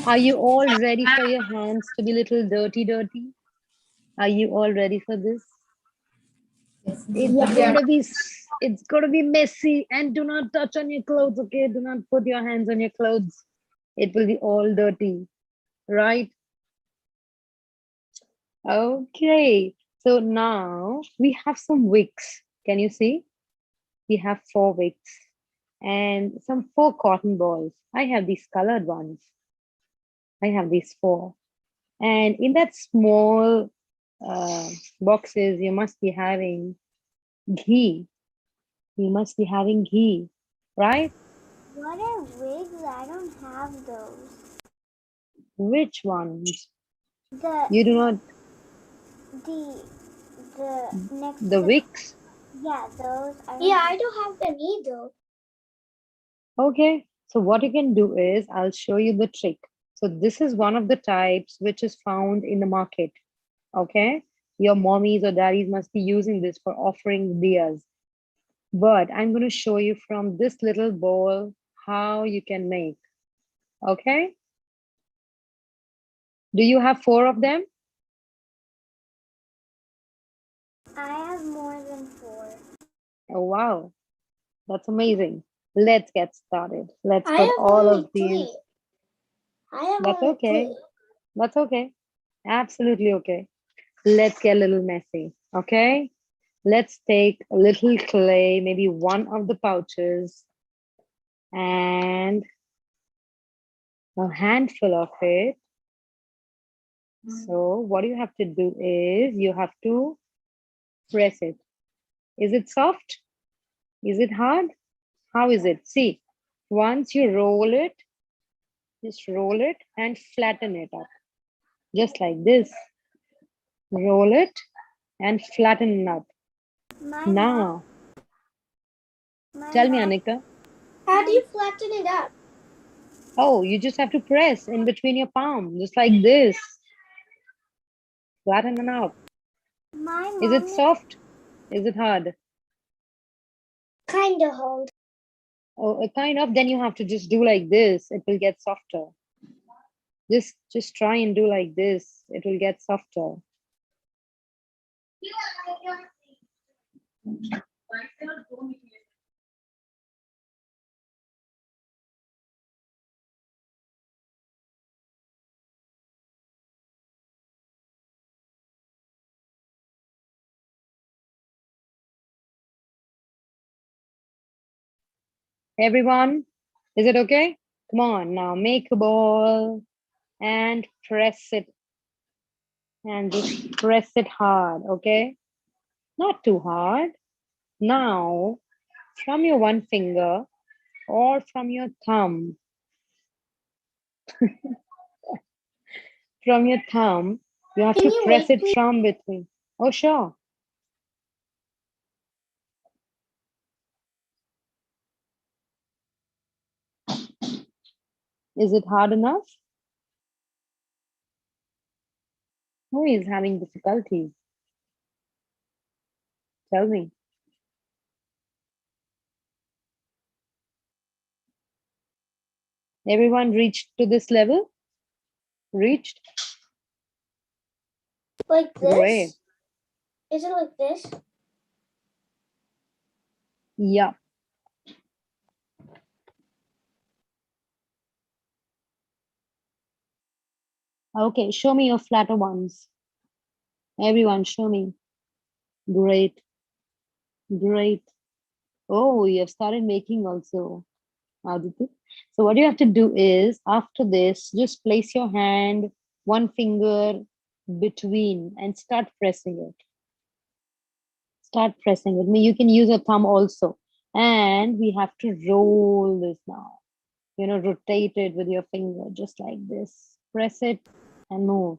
Are you all ready for your hands to be little dirty? Are you all ready for this? It's gonna be messy, and do not touch on your clothes, okay? Do not put your hands on your clothes. It will be all dirty, right? Okay, so now we have some wicks. Can you see? We have 4 wicks and some 4 cotton balls. I have these colored ones. I have these 4. And in that small boxes, you must be having ghee. You must be having ghee, right? What are wigs? I don't have those. Which ones? The You do not, next the wicks? yeah, those. I don't have them either. Okay, so what you can do is, I'll show you the trick. So this is one of the types which is found in the market, okay? Your mommies or daddies must be using this for offering diyas. But I'm going to show you from this little bowl how you can make, okay? Do you have 4 of them? I have more than 4. Oh, wow, that's amazing. Let's get started. Let's I put have all only of these. 3. I have That's only okay. 3. That's okay. Absolutely okay. Let's get a little messy, okay? Let's take a little clay, maybe one of the pouches, and a handful of it. So what you have to do is you have to press it. Is it soft? Is it hard? How is it? See, once you roll it, just roll it and flatten it up. Just like this. Roll it and flatten it up. Now, My tell me, mom. Anika. How do you flatten it up? Oh, you just have to press in between your palm, just like this. Flatten it out. My Is it mom soft? Is it hard? kind of hard. Oh, kind of. Then you have to just do like this. It will get softer. Just try and do like this. It will get softer. Everyone, is it okay? Come on now, make a ball and press it, and just press it hard, okay? Not too hard. Now, from your one finger or from your thumb, you have Can to you press wait, it please? from between. Oh, sure. Is it hard enough? Who is having difficulty? Tell me. Everyone reached to this level? Reached? Like this? Great. Is it like this? Yeah. Okay, show me your flatter ones. Everyone, show me. Great. Great. Oh, you have started making also, Aditi. So what you have to do is, after this, just place your hand, one finger between and start pressing it. Start pressing it. You can use a thumb also. And we have to roll this now. You know, rotate it with your finger, just like this. Press it and move.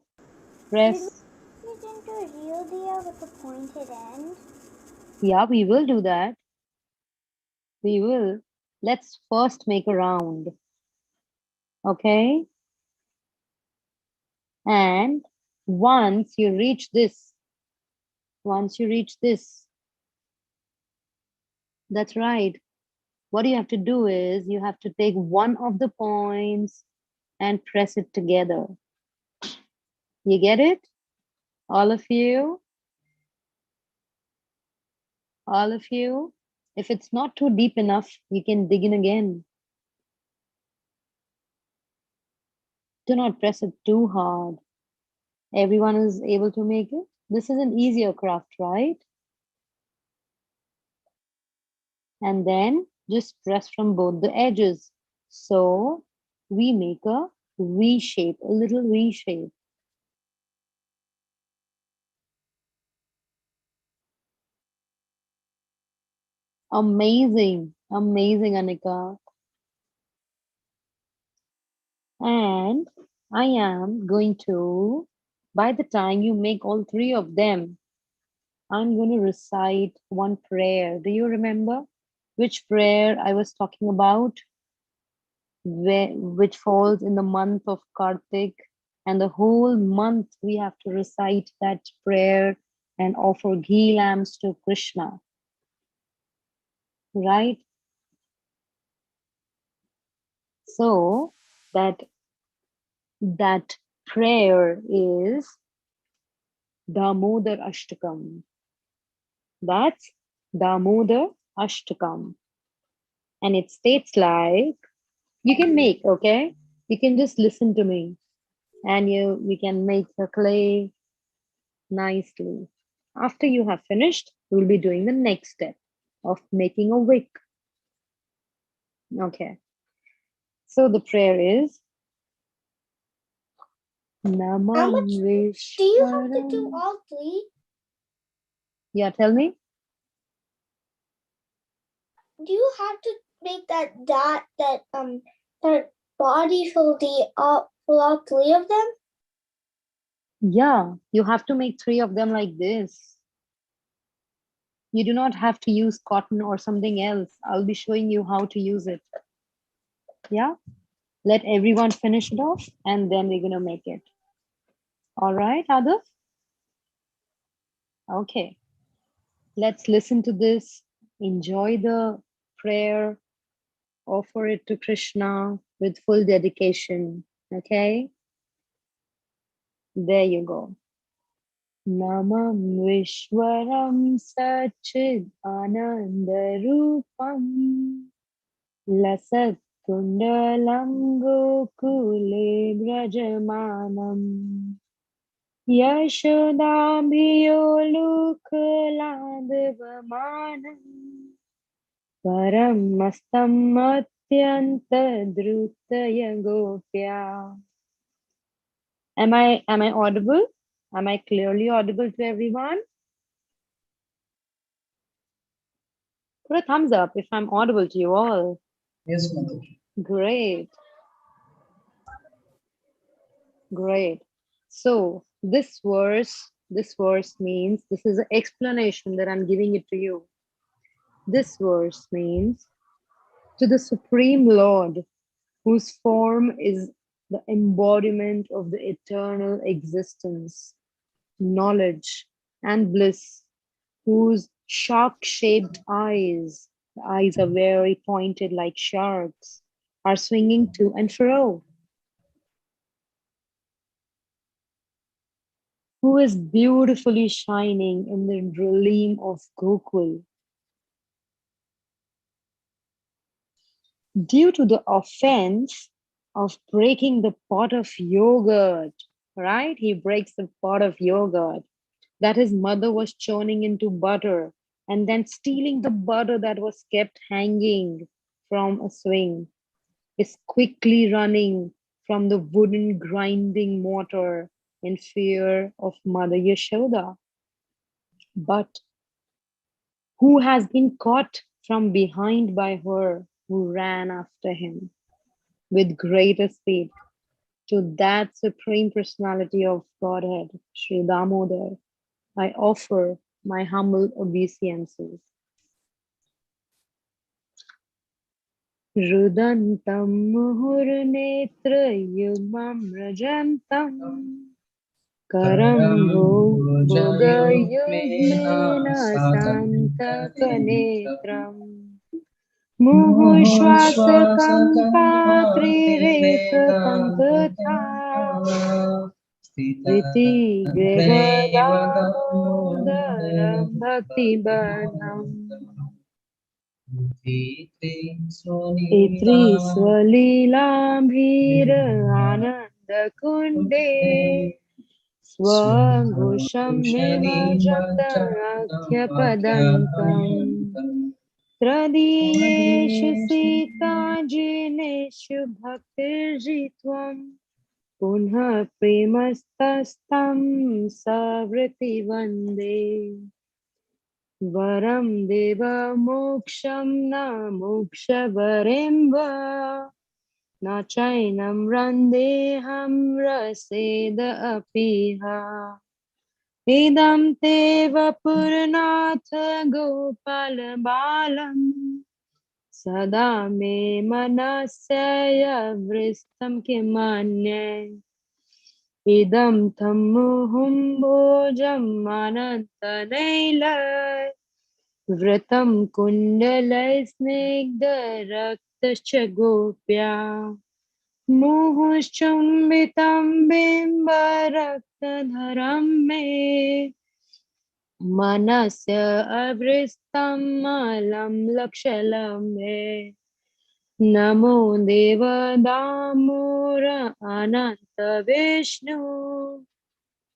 Press. Is into a real deal with a pointed end? Yeah, we will do that. We will. Let's first make a round. Okay? And once you reach this, that's right. What you have to do is you have to take one of the points and press it together. You get it? All of you? All of you? If it's not too deep enough, you can dig in again. Do not press it too hard. Everyone is able to make it. This is an easier craft, right? And then just press from both the edges. So we make a V shape, a little V shape. Amazing, amazing, Anika. And I am going to, by the time you make all three of them, I'm going to recite one prayer. Do you remember which prayer I was talking about? Which falls in the month of Kartik, and the whole month we have to recite that prayer and offer ghee lamps to Krishna, right? So that prayer is Damodar Ashtakam. That's Damodar Ashtakam, and it states like, you can make, okay? You can just listen to me, and we can make the clay nicely. After you have finished, we'll be doing the next step of making a wick. Okay. So the prayer is How Namam much do you have to do Vishwaram. all three? Yeah, tell me. Do you have to make that body for all three of them? Yeah, you have to make three of them like this. You do not have to use cotton or something else. I'll be showing you how to use it. Yeah? Let everyone finish it off and then we're going to make it. All right, Adif? Okay. Let's listen to this. Enjoy the prayer. Offer it to Krishna with full dedication. Okay? There you go. Namam Vishwaram Sachid Anandarupam Lasat Kundalam Gokule Brajamanam Yashodabhiyolukaladvamanam Param Mastam Atyanta Drutaya Gopya. Am I audible? Am I clearly audible to everyone? Put a thumbs up if I'm audible to you all. Yes, mother. Great. Great. So this verse means, this is an explanation that I'm giving it to you. This verse means, to the Supreme Lord, whose form is the embodiment of the eternal existence, knowledge, and bliss, whose shark-shaped eyes, the eyes are very pointed like sharks, are swinging to and fro, who is beautifully shining in the realm of Gokul. Due to the offense of breaking the pot of yogurt, right? He breaks the pot of yogurt that his mother was churning into butter and then stealing the butter that was kept hanging from a swing, is quickly running from the wooden grinding mortar in fear of Mother Yashoda. But who has been caught from behind by her, who ran after him with greater speed to that supreme personality of Godhead, Sri Damodar, I offer my humble obeisances. Rudantam muhurnetra yugmam rajantam Karambo Bhugayugmena Santakanetram Muhushwasakam Patrirekam Tatha Priti Grihadamodaram Bhakti Banam Itri Swalilambhira Ananda Kunde Swaghosam Nimajata Akhyapadantam Tradiyeshu Sita Jineshu Bhaktirjitvam Punha Premastastam Savriti Vande Varam Deva Moksham Na Moksha Varemva Na Chainam Randeham Raseda Apiha Idam Teva Purnatha Gopal Balam Sada Me Manasya Vristam Kimanye Idam Thammuhum Bhojam Anantanela Vratam Kundalai Snigdha Raktascha Gopya Muhushchumbitam Bimba Raktadharam Me Manasya Avristam Alam Lakshalam Me Namo Deva Damura Ananta Vishnu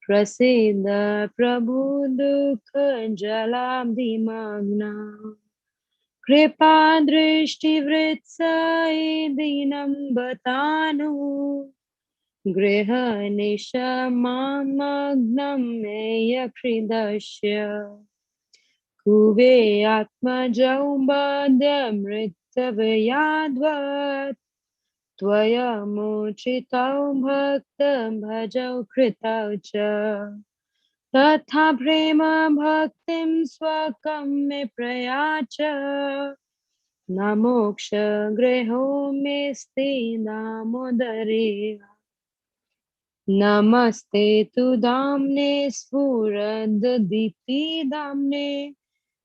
Prasida Prabhu Dukha Jalabdi Magna Kripa Drishti Vritsai Dinam Batanu Griha Nisha Mamagnam Meya Kridashya Kuve Atma Jaumbadya Mrittavayadvat Tvaya Mochitau Bhakta Bhajau Kritau Cha तथा प्रेम भक्तिं स्वकं मे प्रयाच न मोक्ष गृहो मेस्ति नामोदरे नमस्ते तु दाम्ने स्फुरददिति दाम्ने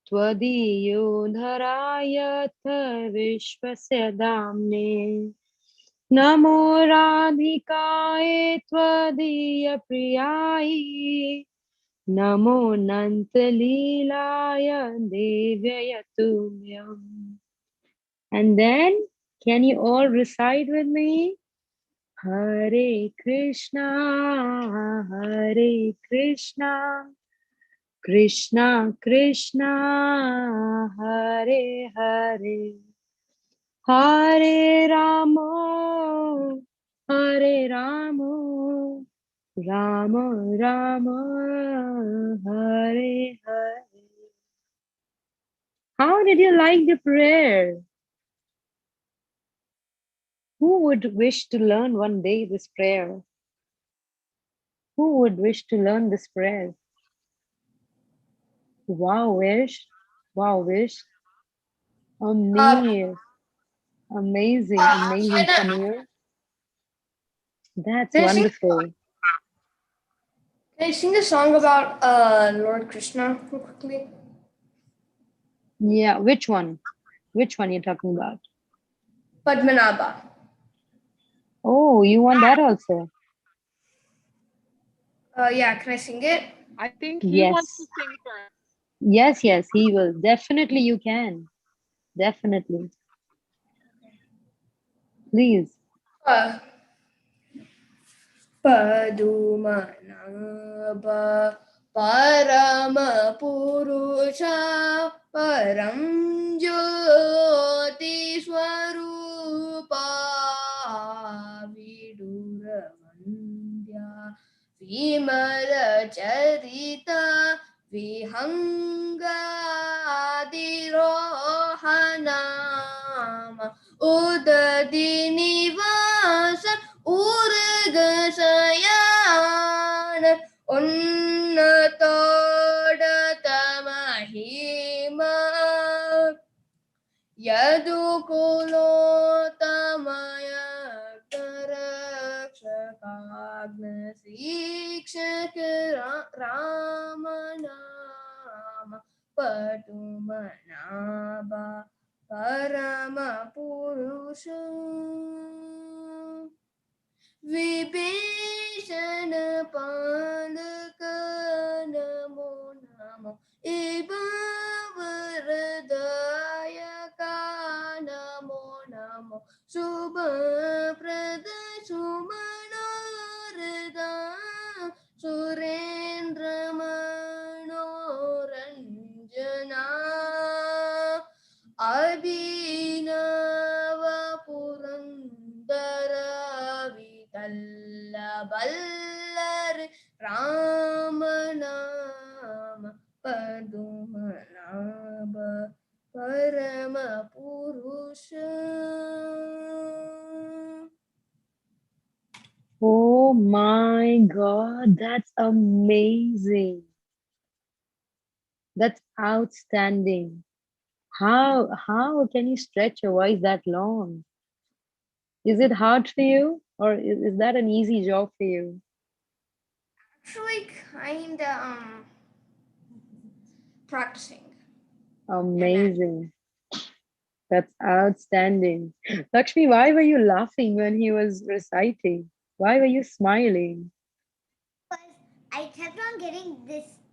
त्वदीयो धरायथ विश्वस्य दाम्ने नमो राधिकाय त्वदीयप्रियाय नमो नन्तलीलाय देव्यय तुभ्यम्. And then, can you all recite with me? Hare Krishna, Hare Krishna, Krishna Krishna, Hare Hare, Hare Rama, Hare Rama, Rama Rama, Hare Hare. How did you like the prayer? Who would wish to learn one day this prayer? Who would wish to learn this prayer? Wow, Wish. Wow, Wish. Amazing. Amazing, Samir. That's Can I sing? wonderful. Can I sing a song about Lord Krishna real quickly? Yeah, which one? Which one you're talking about? Padmanabha. Oh, you want that also? Yeah, can I sing it? I think he Yes. wants to sing for us. Yes, yes, he will. Definitely you can. Definitely. Please. Padumanabha Parama Purusha Param Jyoti Swarupa Vidura Vandhya Vimala Charita Vihanga Adirohanama Udadi Nivasa Urga Sayan Unnatoda Mahima Yadukulotamaya Karakshakagna Sikshaka Ramanama Padumanabha Parama Purusha Vibhishan Pandaka Namo Namo Ibavaradayaka Namo Namo Subha Prada Sumanorada Surendra Manoranjana Abhinava Purandara Vitallaballari Ramanama Padumanabha Parama Purusha. Oh my God, that's amazing. That's outstanding. How can you stretch your voice that long? Is it hard for you, or is that an easy job for you? Actually, kinda practicing. Amazing. That's outstanding. Lakshmi, why were you laughing when he was reciting? Why were you smiling? Because I kept on getting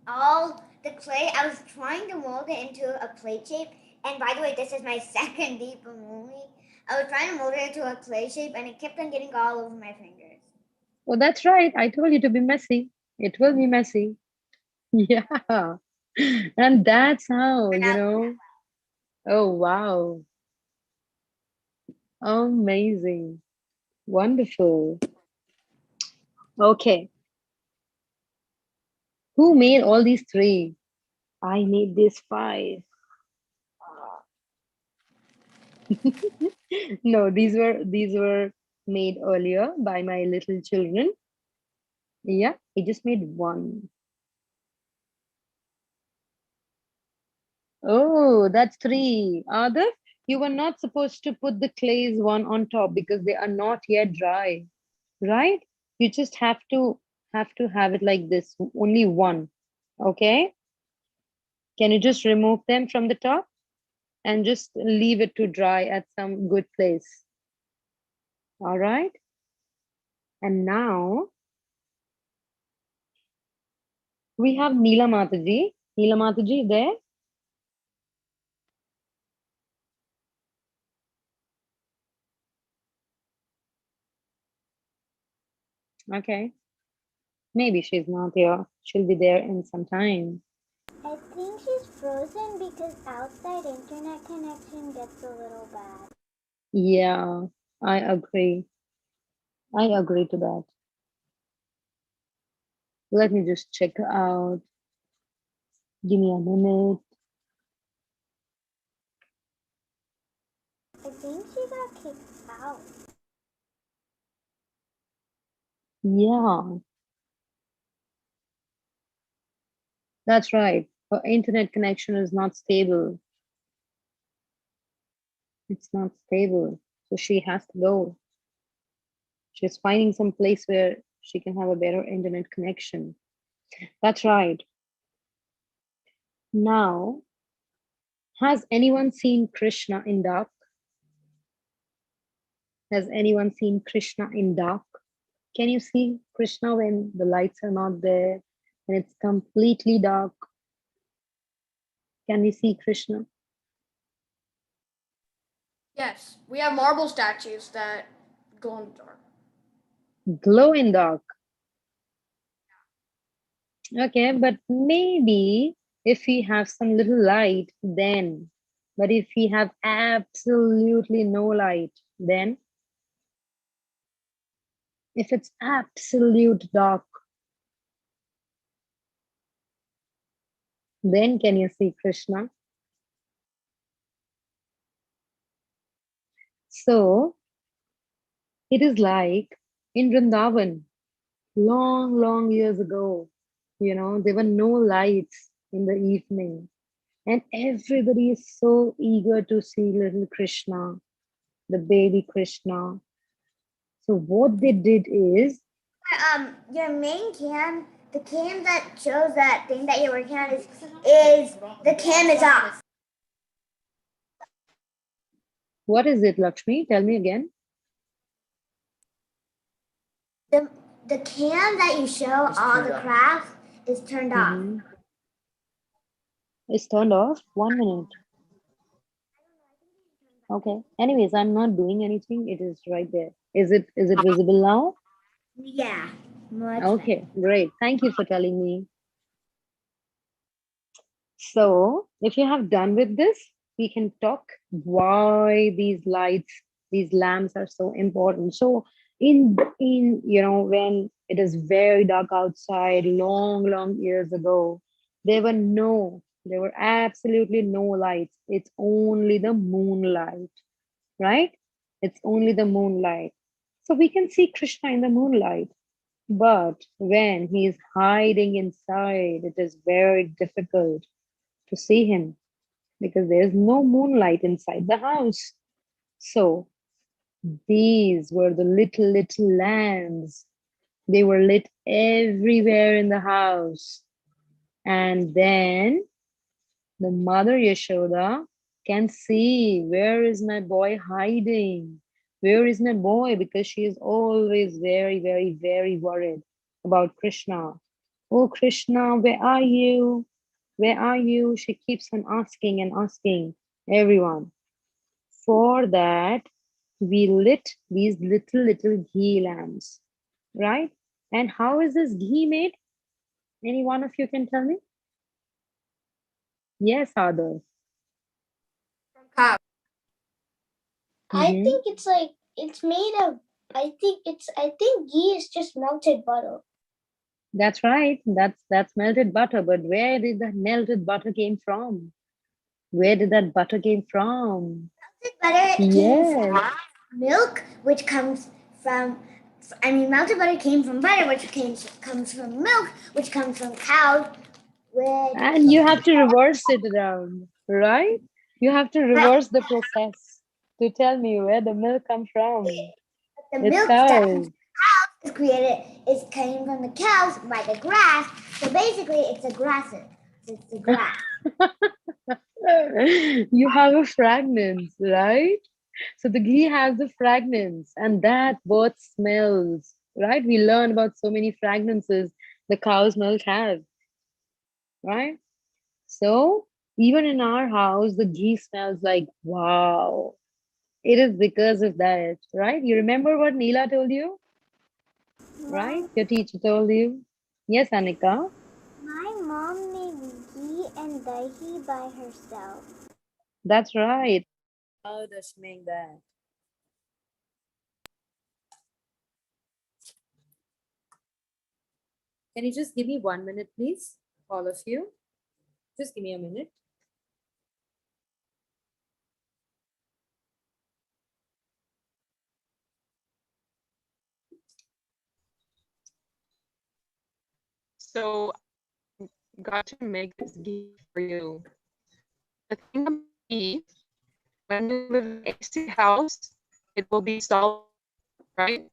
all the clay. I was trying to mold it into a plate shape. And by the way, this is my second deeper movie. I was trying to mold it into a clay shape, and it kept on getting all over my fingers. Oh, that's right. I told you to be messy. It will be messy. Yeah. And that's how, Oh, wow. Amazing. Wonderful. Okay. Who made all these three? I need these five. No, these were made earlier by my little children. Yeah, I just made one. Oh, that's 3. Other, you were not supposed to put the clays one on top because they are not yet dry, right? You just have it like this, only one. Okay? Can you just remove them from the top and just leave it to dry at some good place? All right? And now we have Neela Mataji. Neela Mataji, there? Okay. Maybe she's not here. She'll be there in some time. I think she's frozen because outside internet connection gets a little bad. Yeah, I agree. I agree to that. Let me just check out. Give me a minute. I think she got kicked out. Yeah, that's right. Her internet connection is not stable. It's not stable. So she has to go. She's finding some place where she can have a better internet connection. That's right. Now, has anyone seen Krishna in dark? Has anyone seen Krishna in dark? Can you see Krishna when the lights are not there and it's completely dark? Can we see Krishna? Yes, we have marble statues that glow in the dark. Glow in dark. Okay, but maybe if we have some little light, then. But if we have absolutely no light, then. If it's absolute dark, then can you see Krishna? So it is like in Vrindavan, long years ago, there were no lights in the evening. And everybody is so eager to see little Krishna, the baby Krishna. So what they did is, Your main cam, the cam that shows that thing that you're working on is the cam is off. what is it, Lakshmi? Tell me again. The cam that you show all the crafts is turned off. Mhm. It's turned off. 1 minute. Okay. Anyways, I'm not doing anything. It is right there. Is it visible now? Yeah, much Okay, great. Thank you for telling me. So if you have done with this, we can talk why these lights, these lamps are so important. So in when it is very dark outside, long years ago, there were absolutely no lights. It's only the moonlight, right? It's only the moonlight. So we can see Krishna in the moonlight. But when he is hiding inside, it is very difficult to see him because there's no moonlight inside the house. So these were the little lamps. They were lit everywhere in the house. And then the mother Yashoda can see, where is my boy hiding? Where is my boy? Because she is always very worried about Krishna. Oh, Krishna, where are you? Where are you? She keeps on asking and asking everyone. For that, we lit these little ghee lamps, right? And how is this ghee made? Any one of you can tell me? Yes, Adar. From cow. I Mhm. think it's like it's made of. I think ghee is just melted butter. That's right. That's melted butter. But where did that melted butter came from? Where did that butter came from? Melted butter came Yes. from milk, which comes from. I mean, melted butter came from butter, which comes from milk, which comes from cows. Which And you have to reverse it around. right? You have to reverse the process to tell me where the milk comes from. The It's milk that cows. is created is came from the cows by the grass. So basically, it's a grasses. It's the grass. You have a fragrance, right? So the ghee has the fragrance, and that both smells, right? We learn about so many fragrances the cow's milk has, right? So even in our house, the ghee smells like wow. It is because of that, right? You remember what Neela told you, right? Mom, Your teacher told you. Yes, Anika. my mom made ghee and dahi by herself. That's right. How does she make that? Can you just give me 1 minute, please? All of you. Just give me a minute. So got to make this ghee for you. The thing about ghee, when you live in an AC house, it will be solid, right?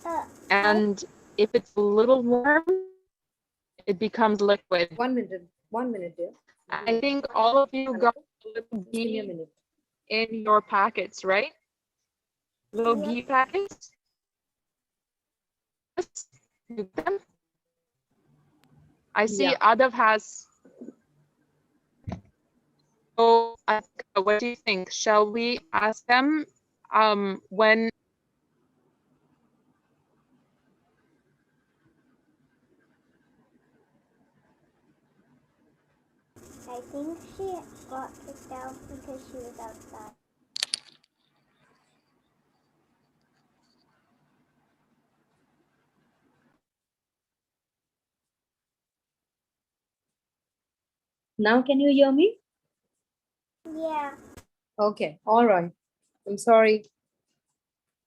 How And if it's a little warm, it becomes liquid. 1 minute. 1 minute, dear. I think all of you got a little Just give me a ghee minute. in your packets, right? Little ghee packets. Yes, you get them. I see Yeah. Adav has. So, what do you think? Shall we ask them when? I think she got kicked out because she was outside. Now can you hear me? Yeah. Okay. All right. I'm sorry.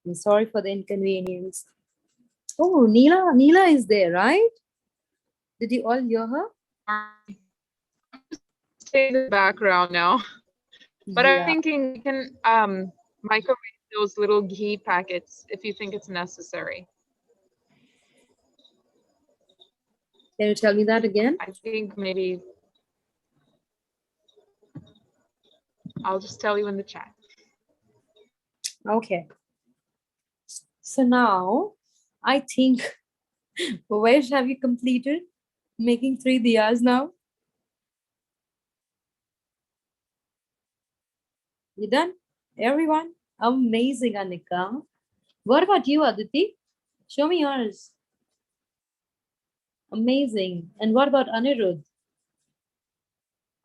I'm sorry for the inconvenience. Oh, Neela. Neela is there, right? Did you all hear her? Stay in the background now. But I'm Yeah. thinking we can microwave those little ghee packets if you think it's necessary. Can you tell me that again? I think maybe I'll just tell you in the chat. Okay. So now I think, where have you completed making 3 diyas now? You done? Everyone? Amazing, Anika. What about you, Aditi? Show me yours. Amazing. And what about Anirudh?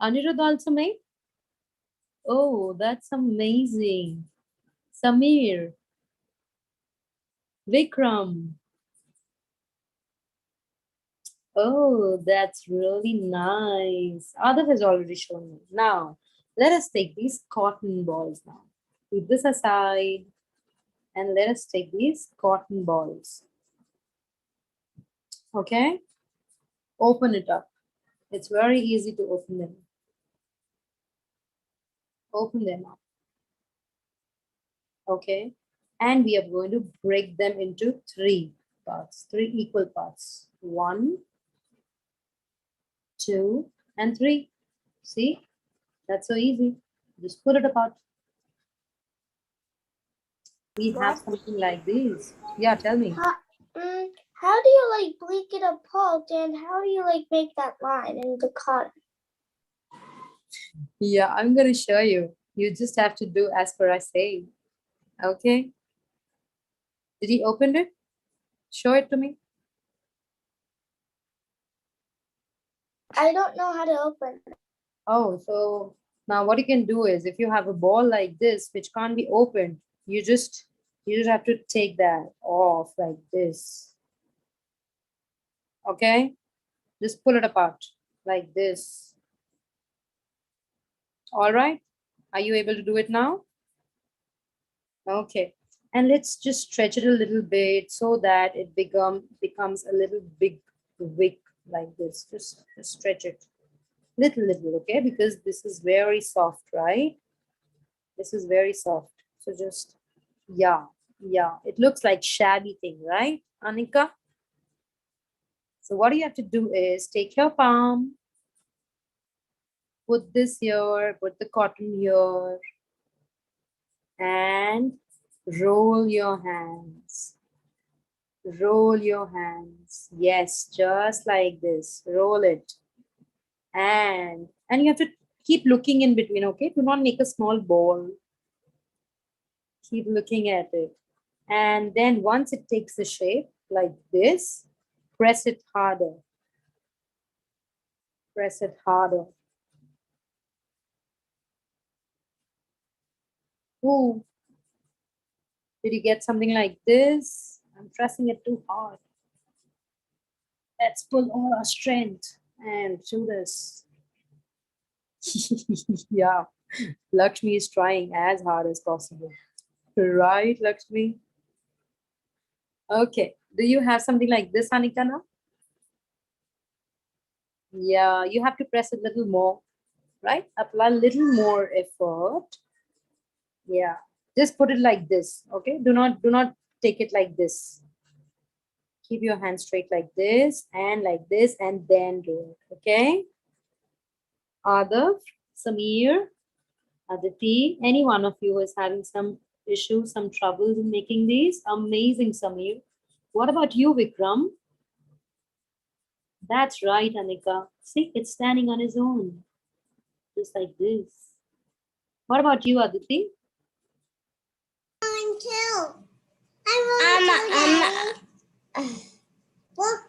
Anirudh also made? Oh, that's amazing. Samir, Vikram. Oh, that's really nice. Adav has already shown me. Now, let us take these cotton balls now. Keep this aside and let us take these cotton balls. Okay? Open it up. It's very easy to open them. Open them up. Okay? And we are going to break them into 3 parts, 3 equal parts. 1, 2, and 3. See? That's so easy. Just put it apart. We have something like this. Yeah, tell me. How do you like break it apart and how do you like make that line in the cotton? Yeah, I'm going to show you. You just have to do as per I say. Okay? Did he open it? Show it to me. I don't know how to open it. Oh, so now what you can do is if you have a ball like this which can't be opened, you just have to take that off like this. Okay? Just pull it apart like this. All right? Are you able to do it now? Okay. And let's just stretch it a little bit so that it becomes a little big wick like this. Just stretch it. Little, okay? Because this is very soft, right? This is very soft. So just, yeah. It looks like shabby thing, right, Anika? So what you have to do is take your palm, put this here, put the cotton here, and roll your hands. Roll your hands. Yes, just like this. Roll it. And you have to keep looking in between, okay? Do not make a small ball. Keep looking at it. And then once it takes the shape like this, press it harder. Press it harder. Ooh. Did you get something like this? I'm pressing it too hard. Let's pull all our strength and do this. Yeah, Lakshmi is trying as hard as possible. Right, Lakshmi? Okay. Do you have something like this, Anika, now? Yeah, you have to press a little more, right? Apply a little more effort. Yeah, just put it like this, okay? Do not take it like this. Keep your hand straight like this, and then do it, okay? Adav, Samir, Aditi, any one of you is having some issues, some troubles in making these. Amazing, Samir. What about you, Vikram? That's right, Anika. See, it's standing on his own, just like this. What about you, Aditi? Too. I want to. Look.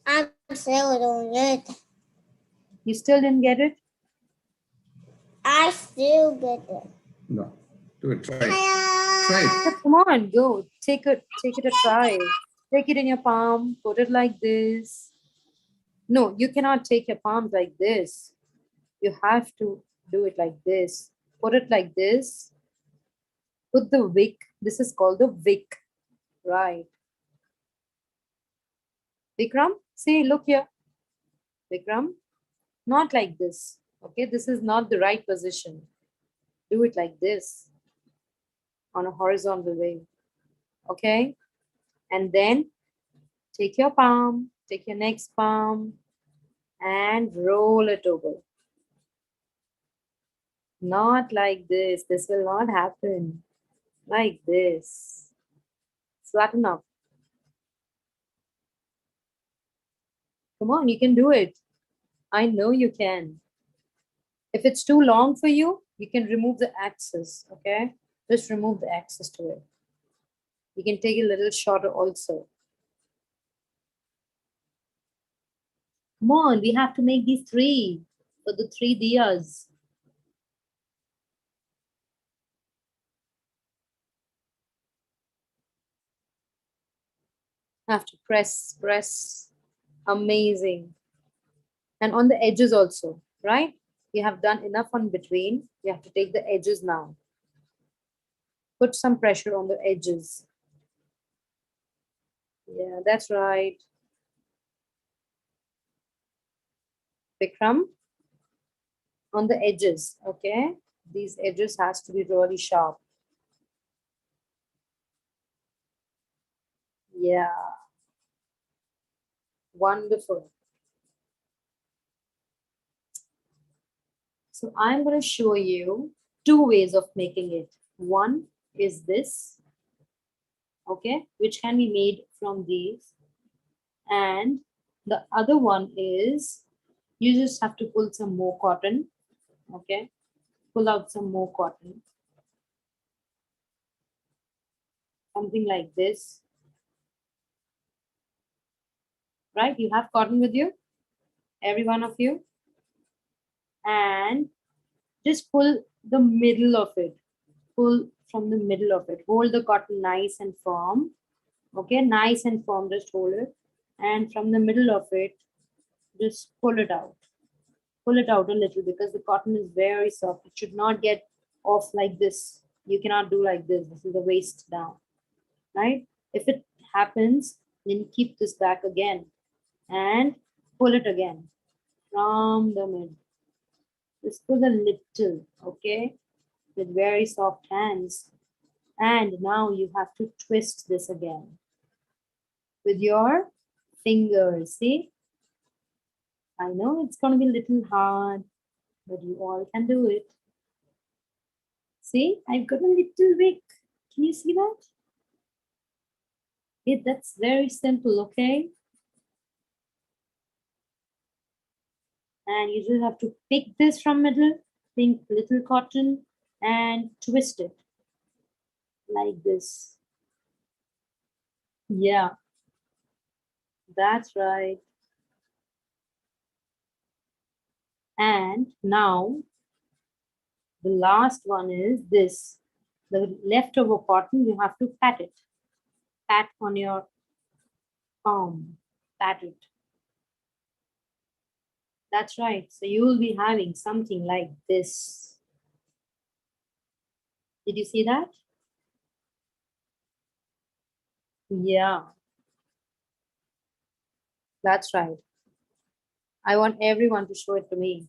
I'm still doing it. You still didn't get it? I still get it. No. Do it. Try it. Try it. But come on, go. Take it a try. Take it in your palm, put it like this. No, you cannot take your palms like this. You have to do it like this. Put it like this. Put the wick. This is called the wick. Right. Vikram, see, look here. Vikram, not like this. Okay, this is not the right position. Do it like this on a horizontal way. Okay, and then take your palm, take your next palm, and roll it over. Not like this. This will not happen. Like this. Flatten up. Come on, you can do it. I know you can. If it's too long for you, you can remove the axis, okay? Just remove the axis to it. You can take it a little shorter also. Come on, we have to make these three for the 3 diyas. Have to press. Amazing. And on the edges also, right? We have done enough on between. We have to take the edges now. Put some pressure on the edges. Yeah, that's right. Vikram, on the edges, okay? These edges has to be really sharp. Yeah. Wonderful. So I'm going to show you 2 ways of making it. One is this, okay, which can be made from these. And the other one is you just have to pull some more cotton, okay? Pull out some more cotton. Something like this. Right? You have cotton with you, every one of you. And just pull the middle of it. Pull from the middle of it. Hold the cotton nice and firm. Okay, nice and firm, just hold it. And from the middle of it, just pull it out. Pull it out a little because the cotton is very soft. It should not get off like this. You cannot do like this. This is the waist down, right? If it happens, then keep this back again and Pull it again from the mid. Just pull a little, okay, with very soft hands. And now you have to twist this again with your fingers. See, I know it's going to be a little hard, but you all can do it. See, I've got a little wick. Can you see that? That's very simple, okay? And you just have to pick this from middle, think little cotton, and twist it like this. Yeah, that's right. And now the last one is this. The leftover cotton, you have to pat it. Pat on your palm. Pat it. That's right. So you will be having something like this. Did you see that? Yeah. That's right. I want everyone to show it to me.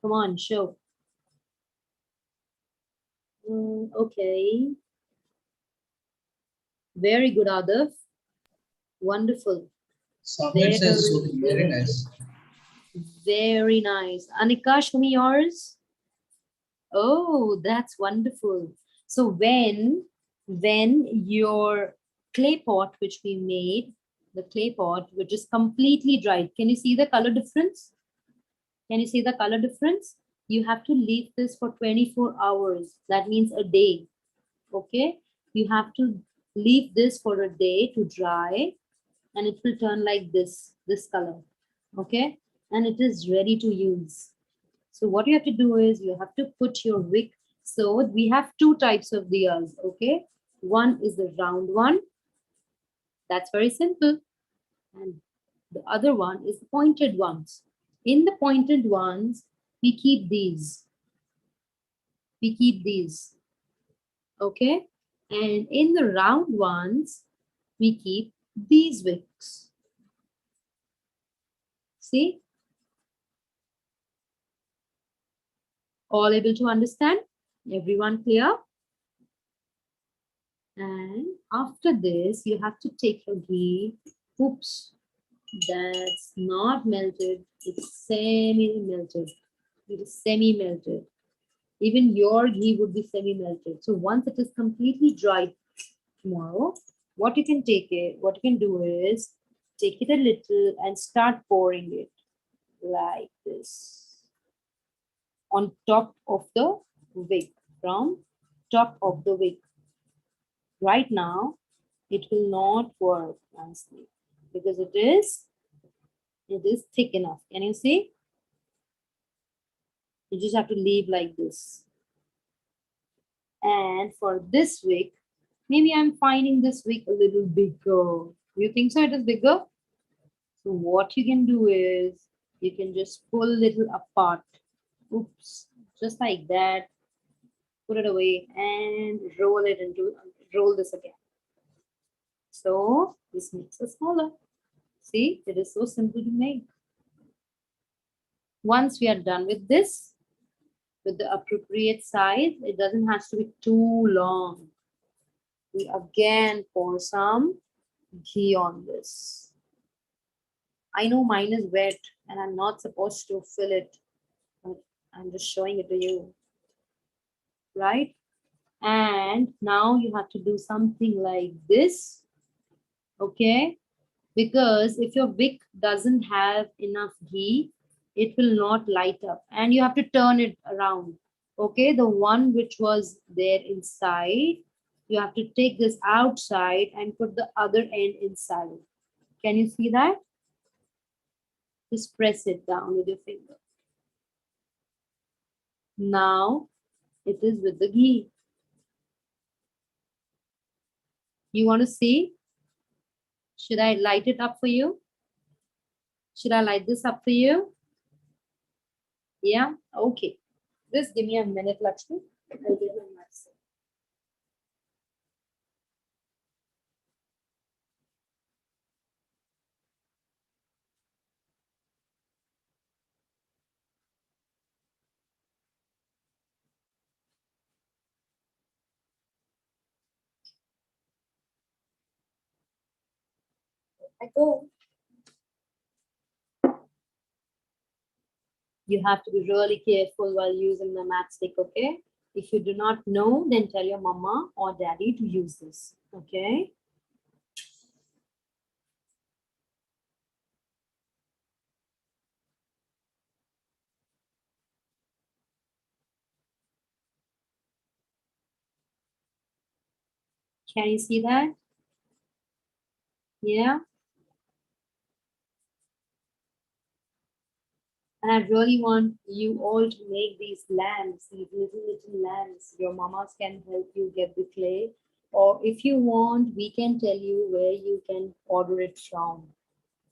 Come on, show. Okay. Very good, Adav. Wonderful. Samir says so. Very good. nice. Very nice. Anika, show me yours. Oh, that's wonderful. So when your clay pot, which we made, the clay pot, which is completely dried, can you see the color difference? Can you see the color difference? You have to leave this for 24 hours. That means a day. Okay? You have to leave this for a day to dry, and it will turn like this color. Okay? And it is ready to use. So what you have to do is you have to put your wick. So we have two types of diyas, okay? One is the round one. That's very simple. And the other one is the pointed ones. In the pointed ones, we keep these. We keep these, okay? And in the round ones, we keep these wicks. See? All able to understand? Everyone clear? And after this, you have to take your ghee. Oops, that's not melted. It's semi-melted. It is semi-melted. Even your ghee would be semi-melted. So once it is completely dried tomorrow, what you can do is take it a little and start pouring it like this on top of the wick, from top of the wick. Right now, it will not work nicely because it is thick enough. Can you see? You just have to leave like this. And for this wick, maybe I'm finding this wick a little bigger. You think so? It is bigger? So what you can do is you can just pull a little apart. Oops, just like that. Put it away and roll this again. So this makes it smaller. See, it is so simple to make. Once we are done with this, with the appropriate size, it doesn't have to be too long. We again pour some ghee on this. I know mine is wet and I'm not supposed to fill it, but I'm just showing it to you, right? And now you have to do something like this, okay? Because if your wick doesn't have enough ghee, it will not light up, and you have to turn it around. Okay, the one which was there inside, you have to take this outside and put the other end inside. Can you see that? Just press it down with your finger. Now it is with the ghee. You want to see? Should I light it up for you? Should I light this up for you? Yeah, okay. Just give me a minute, Lakshmi. I'll get my medicine. I go. You have to be really careful while using the matchstick, okay? If you do not know, then tell your mama or daddy to use this, okay? Can you see that? Yeah. And I really want you all to make these lamps, these little lamps. Your mamas can help you get the clay. Or if you want, we can tell you where you can order it from.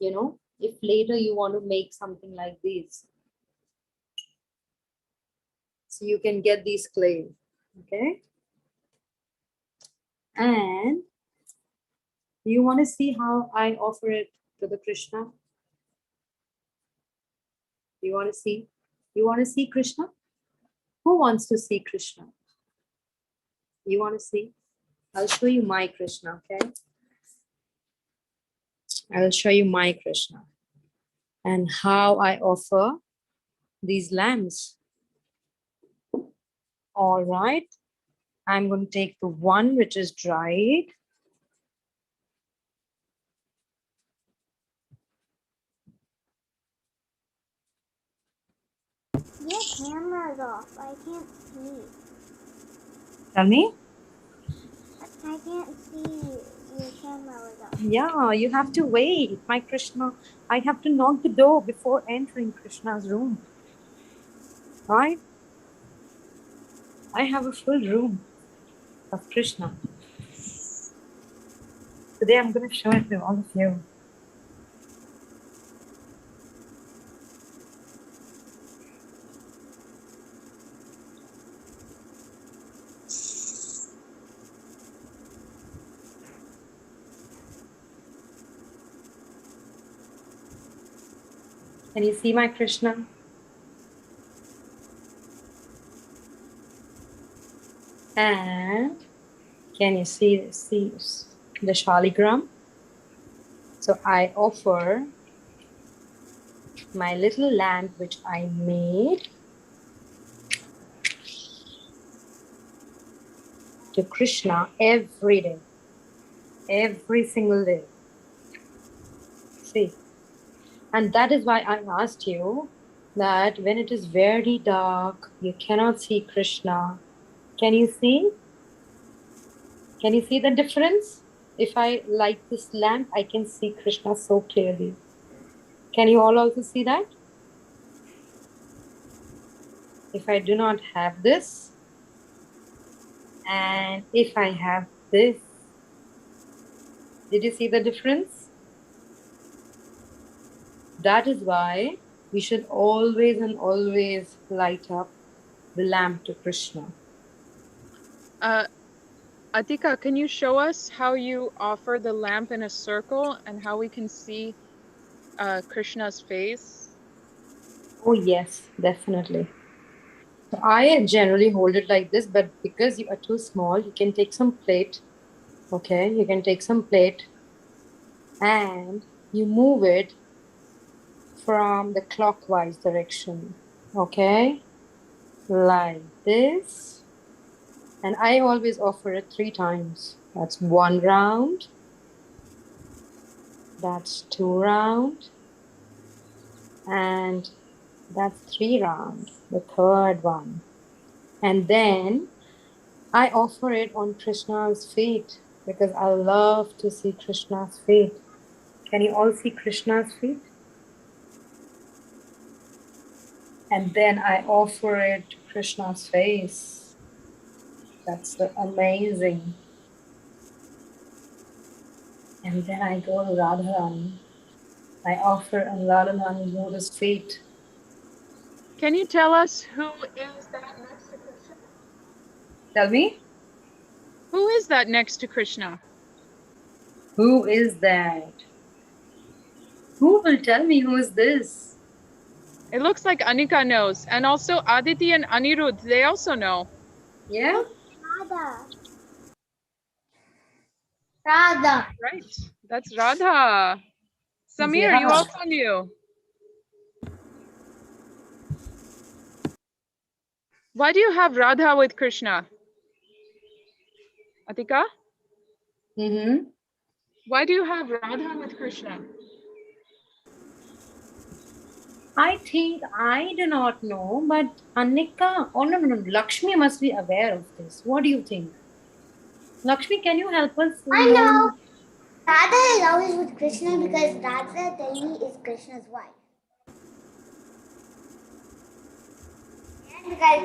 You know, if later you want to make something like this, so you can get these clay, okay? And you want to see how I offer it to the Krishna? You want to see? You want to see Krishna? Who wants to see Krishna? You want to see? I'll show you my Krishna, okay? I'll show you my Krishna and how I offer these lamps. All right. I'm going to take the one which is dried. Your camera's off. I can't see. Tell me? I can't see your camera was off. Yeah, you have to wait, my Krishna. I have to knock the door before entering Krishna's room. Right? I have a full room of Krishna. Today I'm going to show it to all of you. Can you see my Krishna? And can you see the shaligram? So I offer my little lamp which I made to Krishna every day, every single day. See, and that is why I asked you that when it is very dark, you cannot see Krishna. Can you see? Can you see the difference? If I light this lamp, I can see Krishna so clearly. Can you all also see that? If I do not have this, and if I have this, did you see the difference? That is why we should always and always light up the lamp to Krishna. Atika, can you show us how you offer the lamp in a circle and how we can see Krishna's face? Oh yes, definitely. So I generally hold it like this, but because you are too small, you can take some plate. Okay, you can take some plate and you move it from the clockwise direction. Okay, like this. And I always offer it 3 times. That's 1 round. That's 2 round. And that's 3 round, the 3rd one. And then I offer it on Krishna's feet because I love to see Krishna's feet. Can you all see Krishna's feet? And then I offer it to Krishna's face. That's amazing. And then I go to Radharani. I offer on Radharani's lotus feet. Can you tell us who is that next to Krishna? Tell me, Who is that next to Krishna? who is that? Who will tell me who is this? It looks like Anika knows. And also Aditi and Anirudh, they also know. Yeah? Radha. Radha. Right, that's Radha. Samir, you Yeah. also knew. Why do you have Radha with Krishna? Atika? Mm-hmm. Why do you have Radha with Krishna? I think I do not know, but Annika, oh no, Lakshmi must be aware of this. What do you think? Lakshmi, can you help us I in know. knowing? Radha is always with Krishna because Radha Devi is Krishna's wife. And because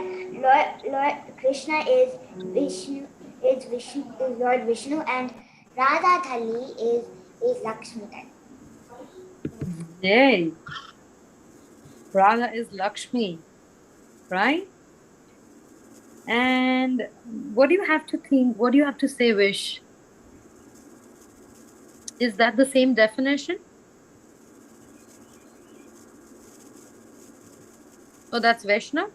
Lord Krishna is Lord Vishnu, and Radha Thali is Lakshmi Thali. Yay. Radha is Lakshmi, right? And what do you have to think? What do you have to say, Vish? Is that the same definition? Oh, that's Vaishnav?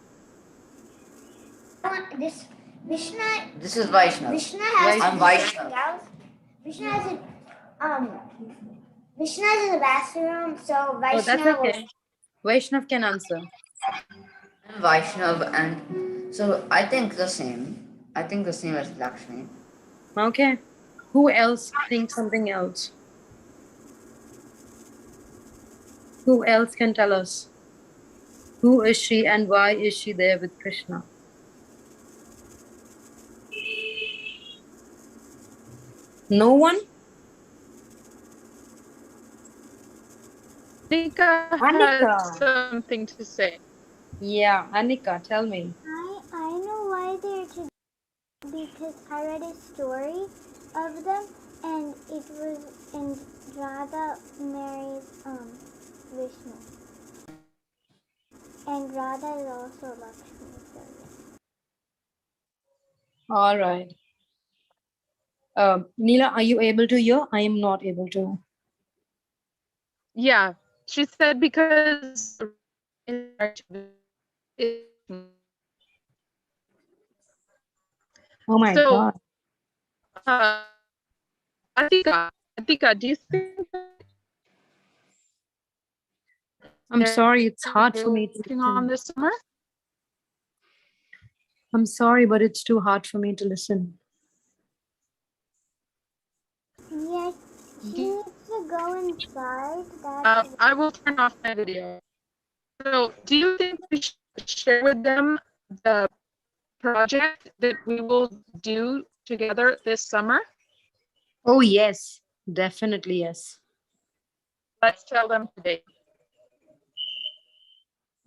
This Vishnu. This is Vaishnav. Vishnu has. I'm Vaishnav. Vishnu has a Vishnu is in the bathroom, so Oh, that's Vaishnav was. okay. Vaishnav can answer. I'm Vaishnav, and so I think the same. I think the same as Lakshmi. Okay. Who else thinks something else? Who else can tell us? Who is she and why is she there with Krishna? No one? Anika Anika. has something to say. Yeah, Anika, tell me. I know why they're together because I read a story of them and it was and Radha marries Vishnu. And Radha is also Lakshmi. So yeah. All right. Neela, are you able to hear? I am not able to. Yeah, she said because Oh my so, God. Atika, do you think I'm sorry, it's hard for me to working on listen. this summer? I'm sorry, but it's too hard for me to listen. Yes, she needs to go inside. That's I will turn off my video. So, do you think we should share with them the project that we will do together this summer? Oh, yes, definitely yes. Let's tell them today.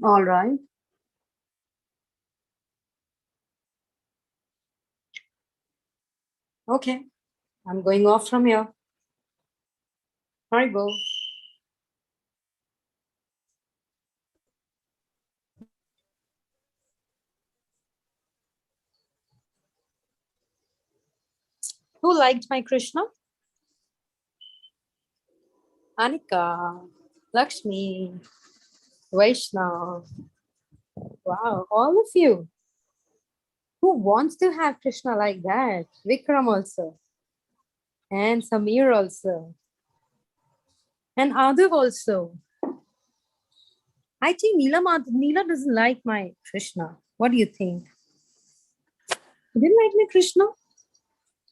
All right. Okay, I'm going off from here. Haribo. Who liked my Krishna? Anika, Lakshmi, Vaishnav. Wow, all of you. Who wants to have Krishna like that? Vikram also. And Samir also. And Adav also. I think Neela doesn't like my Krishna. What do you think? You didn't like my Krishna?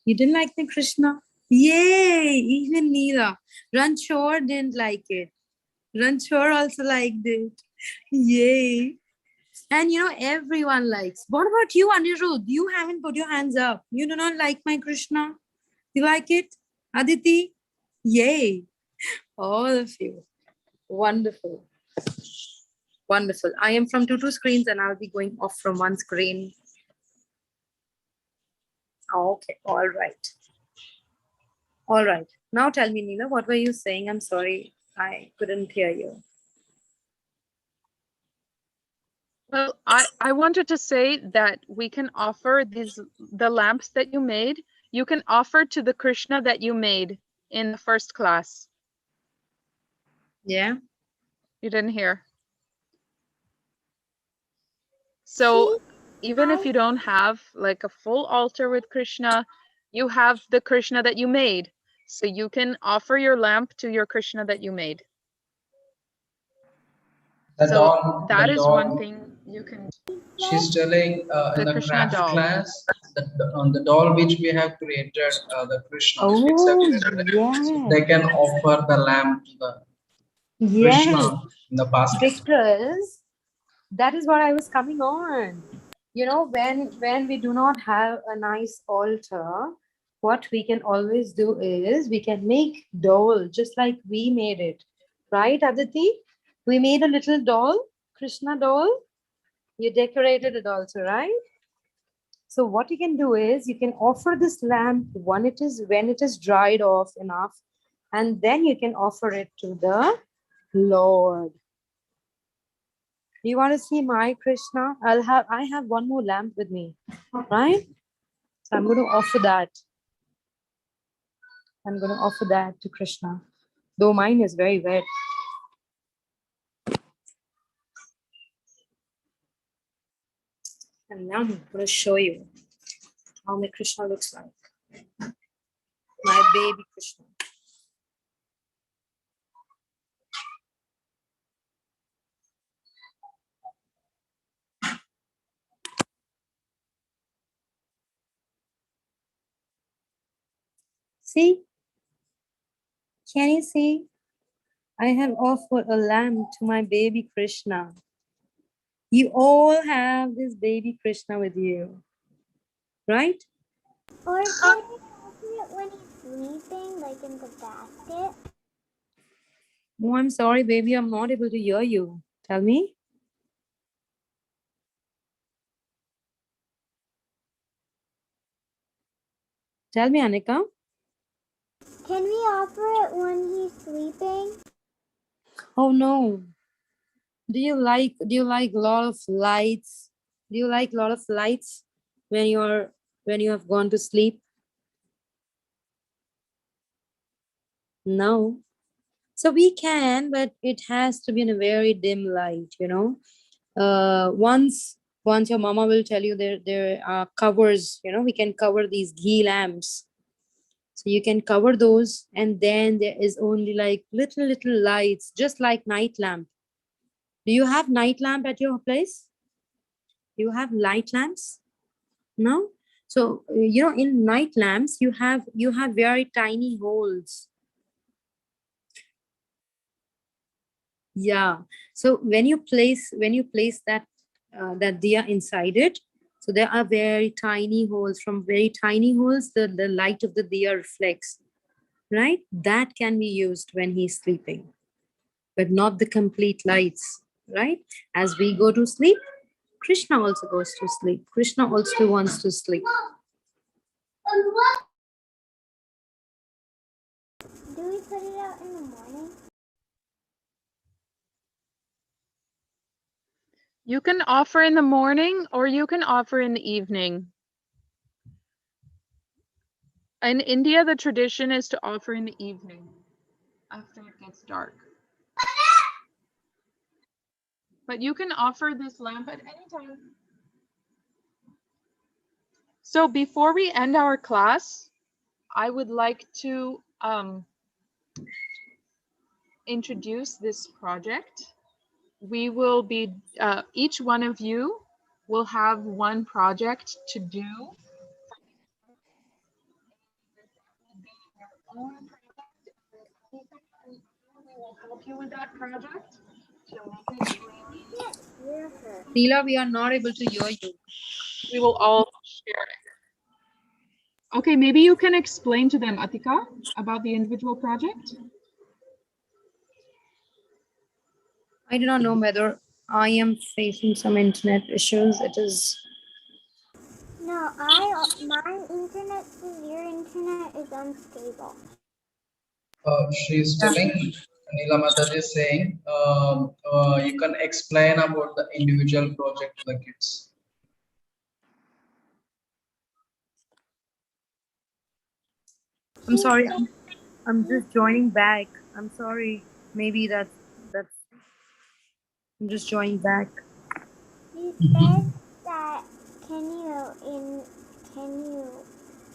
You didn't like my Krishna? Yay! Even Neela. Ranchor didn't like it. Ranchor also liked it. Yay! And you know, everyone likes. What about you, Anirudh? You haven't put your hands up. You do not like my Krishna? You like it? Aditi? Yay! All of you. Wonderful. Wonderful. I am from two screens and I'll be going off from one screen. Okay, all right. All right. Now tell me, Neela, what were you saying? I'm sorry, I couldn't hear you. Well, I wanted to say that we can offer the lamps that you made, you can offer to the Krishna that you made in the first class. Yeah. You didn't hear. So even if you don't have like a full altar with Krishna, you have the Krishna that you made. So you can offer your lamp to your Krishna that you made. The So doll, that the is one doll. thing you can. She's telling in The the Krishna craft doll. class that on the doll which we have created, the Krishna, the kids have Oh, created, so yes. they can offer the lamp to the Yes. Krishna in the basket. Because that is what I was coming on. You know, when we do not have a nice altar, what we can always do is we can make doll just like we made it. Right, Aditi? We made a little doll, Krishna doll. You decorated it also, right? So what you can do is you can offer this lamp when it is dried off enough, and then you can offer it to the Lord. You want to see my Krishna? I have one more lamp with me, right? So I'm going to offer that. I'm going to offer that to Krishna. Though mine is very wet. And now I'm going to show you how my Krishna looks like. My baby Krishna. See? Can you see? I have offered a lamb to my baby Krishna. You all have this baby Krishna with you, right? Or can we offer it when he's sleeping, like in the basket? Oh, I'm sorry, baby. I'm not able to hear you. Tell me. Tell me, Anika. Can we offer it when he's sleeping? Oh no. Do you like a lot of lights? Do you like a lot of lights when you have gone to sleep? No. So we can, but it has to be in a very dim light, you know. Once your mama will tell you there are covers, you know, we can cover these ghee lamps. So you can cover those, and then there is only like little lights, just like night lamp. Do you have night lamp at your place? Do you have light lamps? No. So you know, in night lamps you have very tiny holes. Yeah. So when you place that that diya inside it, so there are very tiny holes. From very tiny holes, the light of the diya reflects. Right? That can be used when he's sleeping, but not the complete lights. Right? As we go to sleep, Krishna also goes to sleep. Krishna also wants to sleep. Do we put it out in the morning? You can offer in the morning or you can offer in the evening. In India, the tradition is to offer in the evening after it gets dark. But you can offer this lamp at any time. So before we end our class, I would like to introduce this project. We will be, each one of you will have one project to do. We will help you with that project to make it really. Can't hear her. Leela, we are not able to hear you. We will all share it. Okay, maybe you can explain to them, Atika, about the individual project. I do not know whether I am facing some internet issues. It is. No, my internet says your internet is unstable. She's telling, Neela Mataji is saying, you can explain about the individual project to the kids. I'm sorry. I'm just joining back. I'm sorry. Maybe that's. I'm just joining back. You said that can you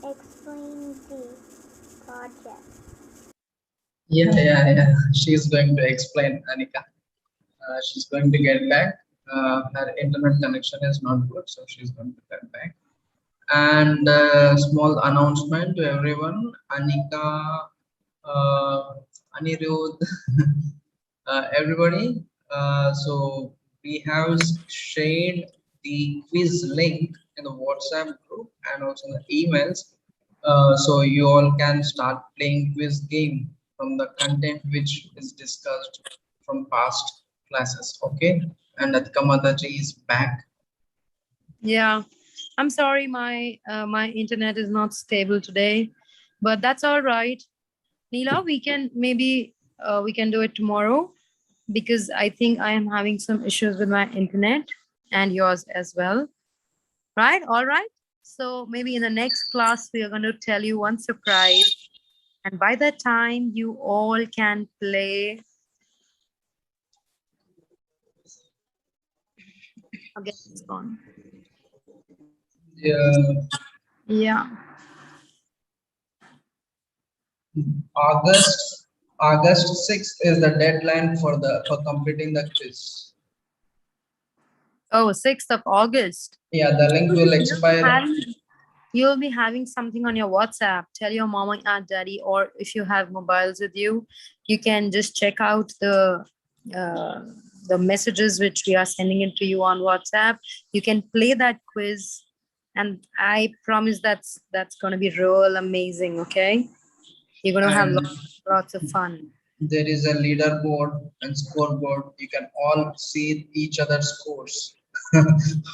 explain the project? Yeah. She's going to explain, Anika. She's going to get back. Her internet connection is not good, so she's going to get back. And small announcement to everyone: Anika, uh, Anirudh, everybody. So we have shared the quiz link in the WhatsApp group and also in the emails. So you all can start playing quiz game from the content which is discussed from past classes. Okay, and Atka Mataji is back. Yeah, I'm sorry, my internet is not stable today, but that's all right. Neela, we can maybe we can do it tomorrow because I think I am having some issues with my internet and yours as well. Right? All right. So maybe in the next class we are going to tell you one surprise, and by that time you all can play. Again, it's gone. Yeah. Yeah. August 6th is the deadline for completing the quiz. Oh, 6th of August. Yeah, the link will expire. You'll be having something on your WhatsApp. Tell your mama and daddy, or if you have mobiles with you, you can just check out uh, the messages which we are sending it to you on WhatsApp. You can play that quiz, and I promise that's going to be real amazing. Okay, you're going to have And lots of fun. there is a leaderboard and scoreboard. You can all see each other's scores,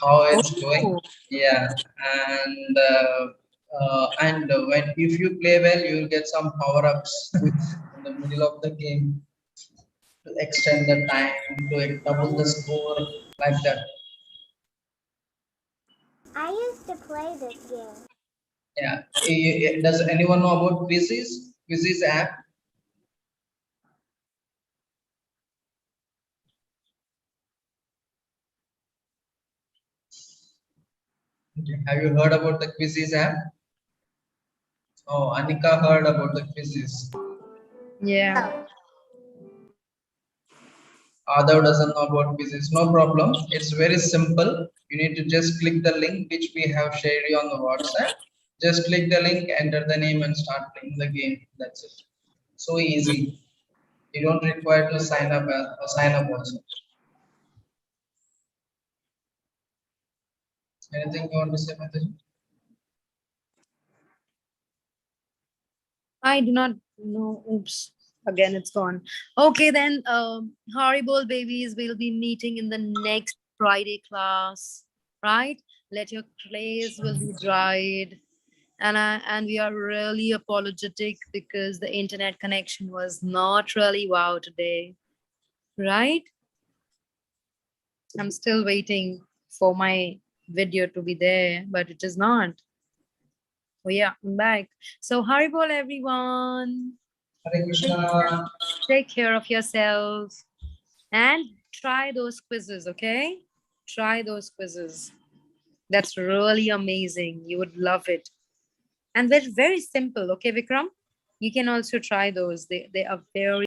how it's going. Oh, Yeah, and when if you play well, you will get some power ups in the middle of the game to extend the time to double the score like that. I used to play this game. Yeah. Does anyone know about Quizzes? Quizzes app? Have you heard about the Quizzes app? Oh, Anika heard about the Quizzes. yeah. Adav doesn't know about Quizzes. No problem. It's very simple. You need to just click the link which we have shared you on the WhatsApp. Just click the link, enter the name, and start playing the game. That's it. So easy. You don't require to sign up also. Anything you want to say, Mataji? I do not know. Oops. Again, it's gone. Okay, then, horrible babies will be meeting in the next Friday class, right? Let your clays will be dried. And we are really apologetic because the internet connection was not really wow today, right? I'm still waiting for my video to be there, but it is not. Oh yeah, I'm back. So Haribol everyone. Hare Krishna. Take care of yourselves and try those quizzes, okay? Try those quizzes. That's really amazing. You would love it. And they're very simple, okay, Vikram? You can also try those. They are very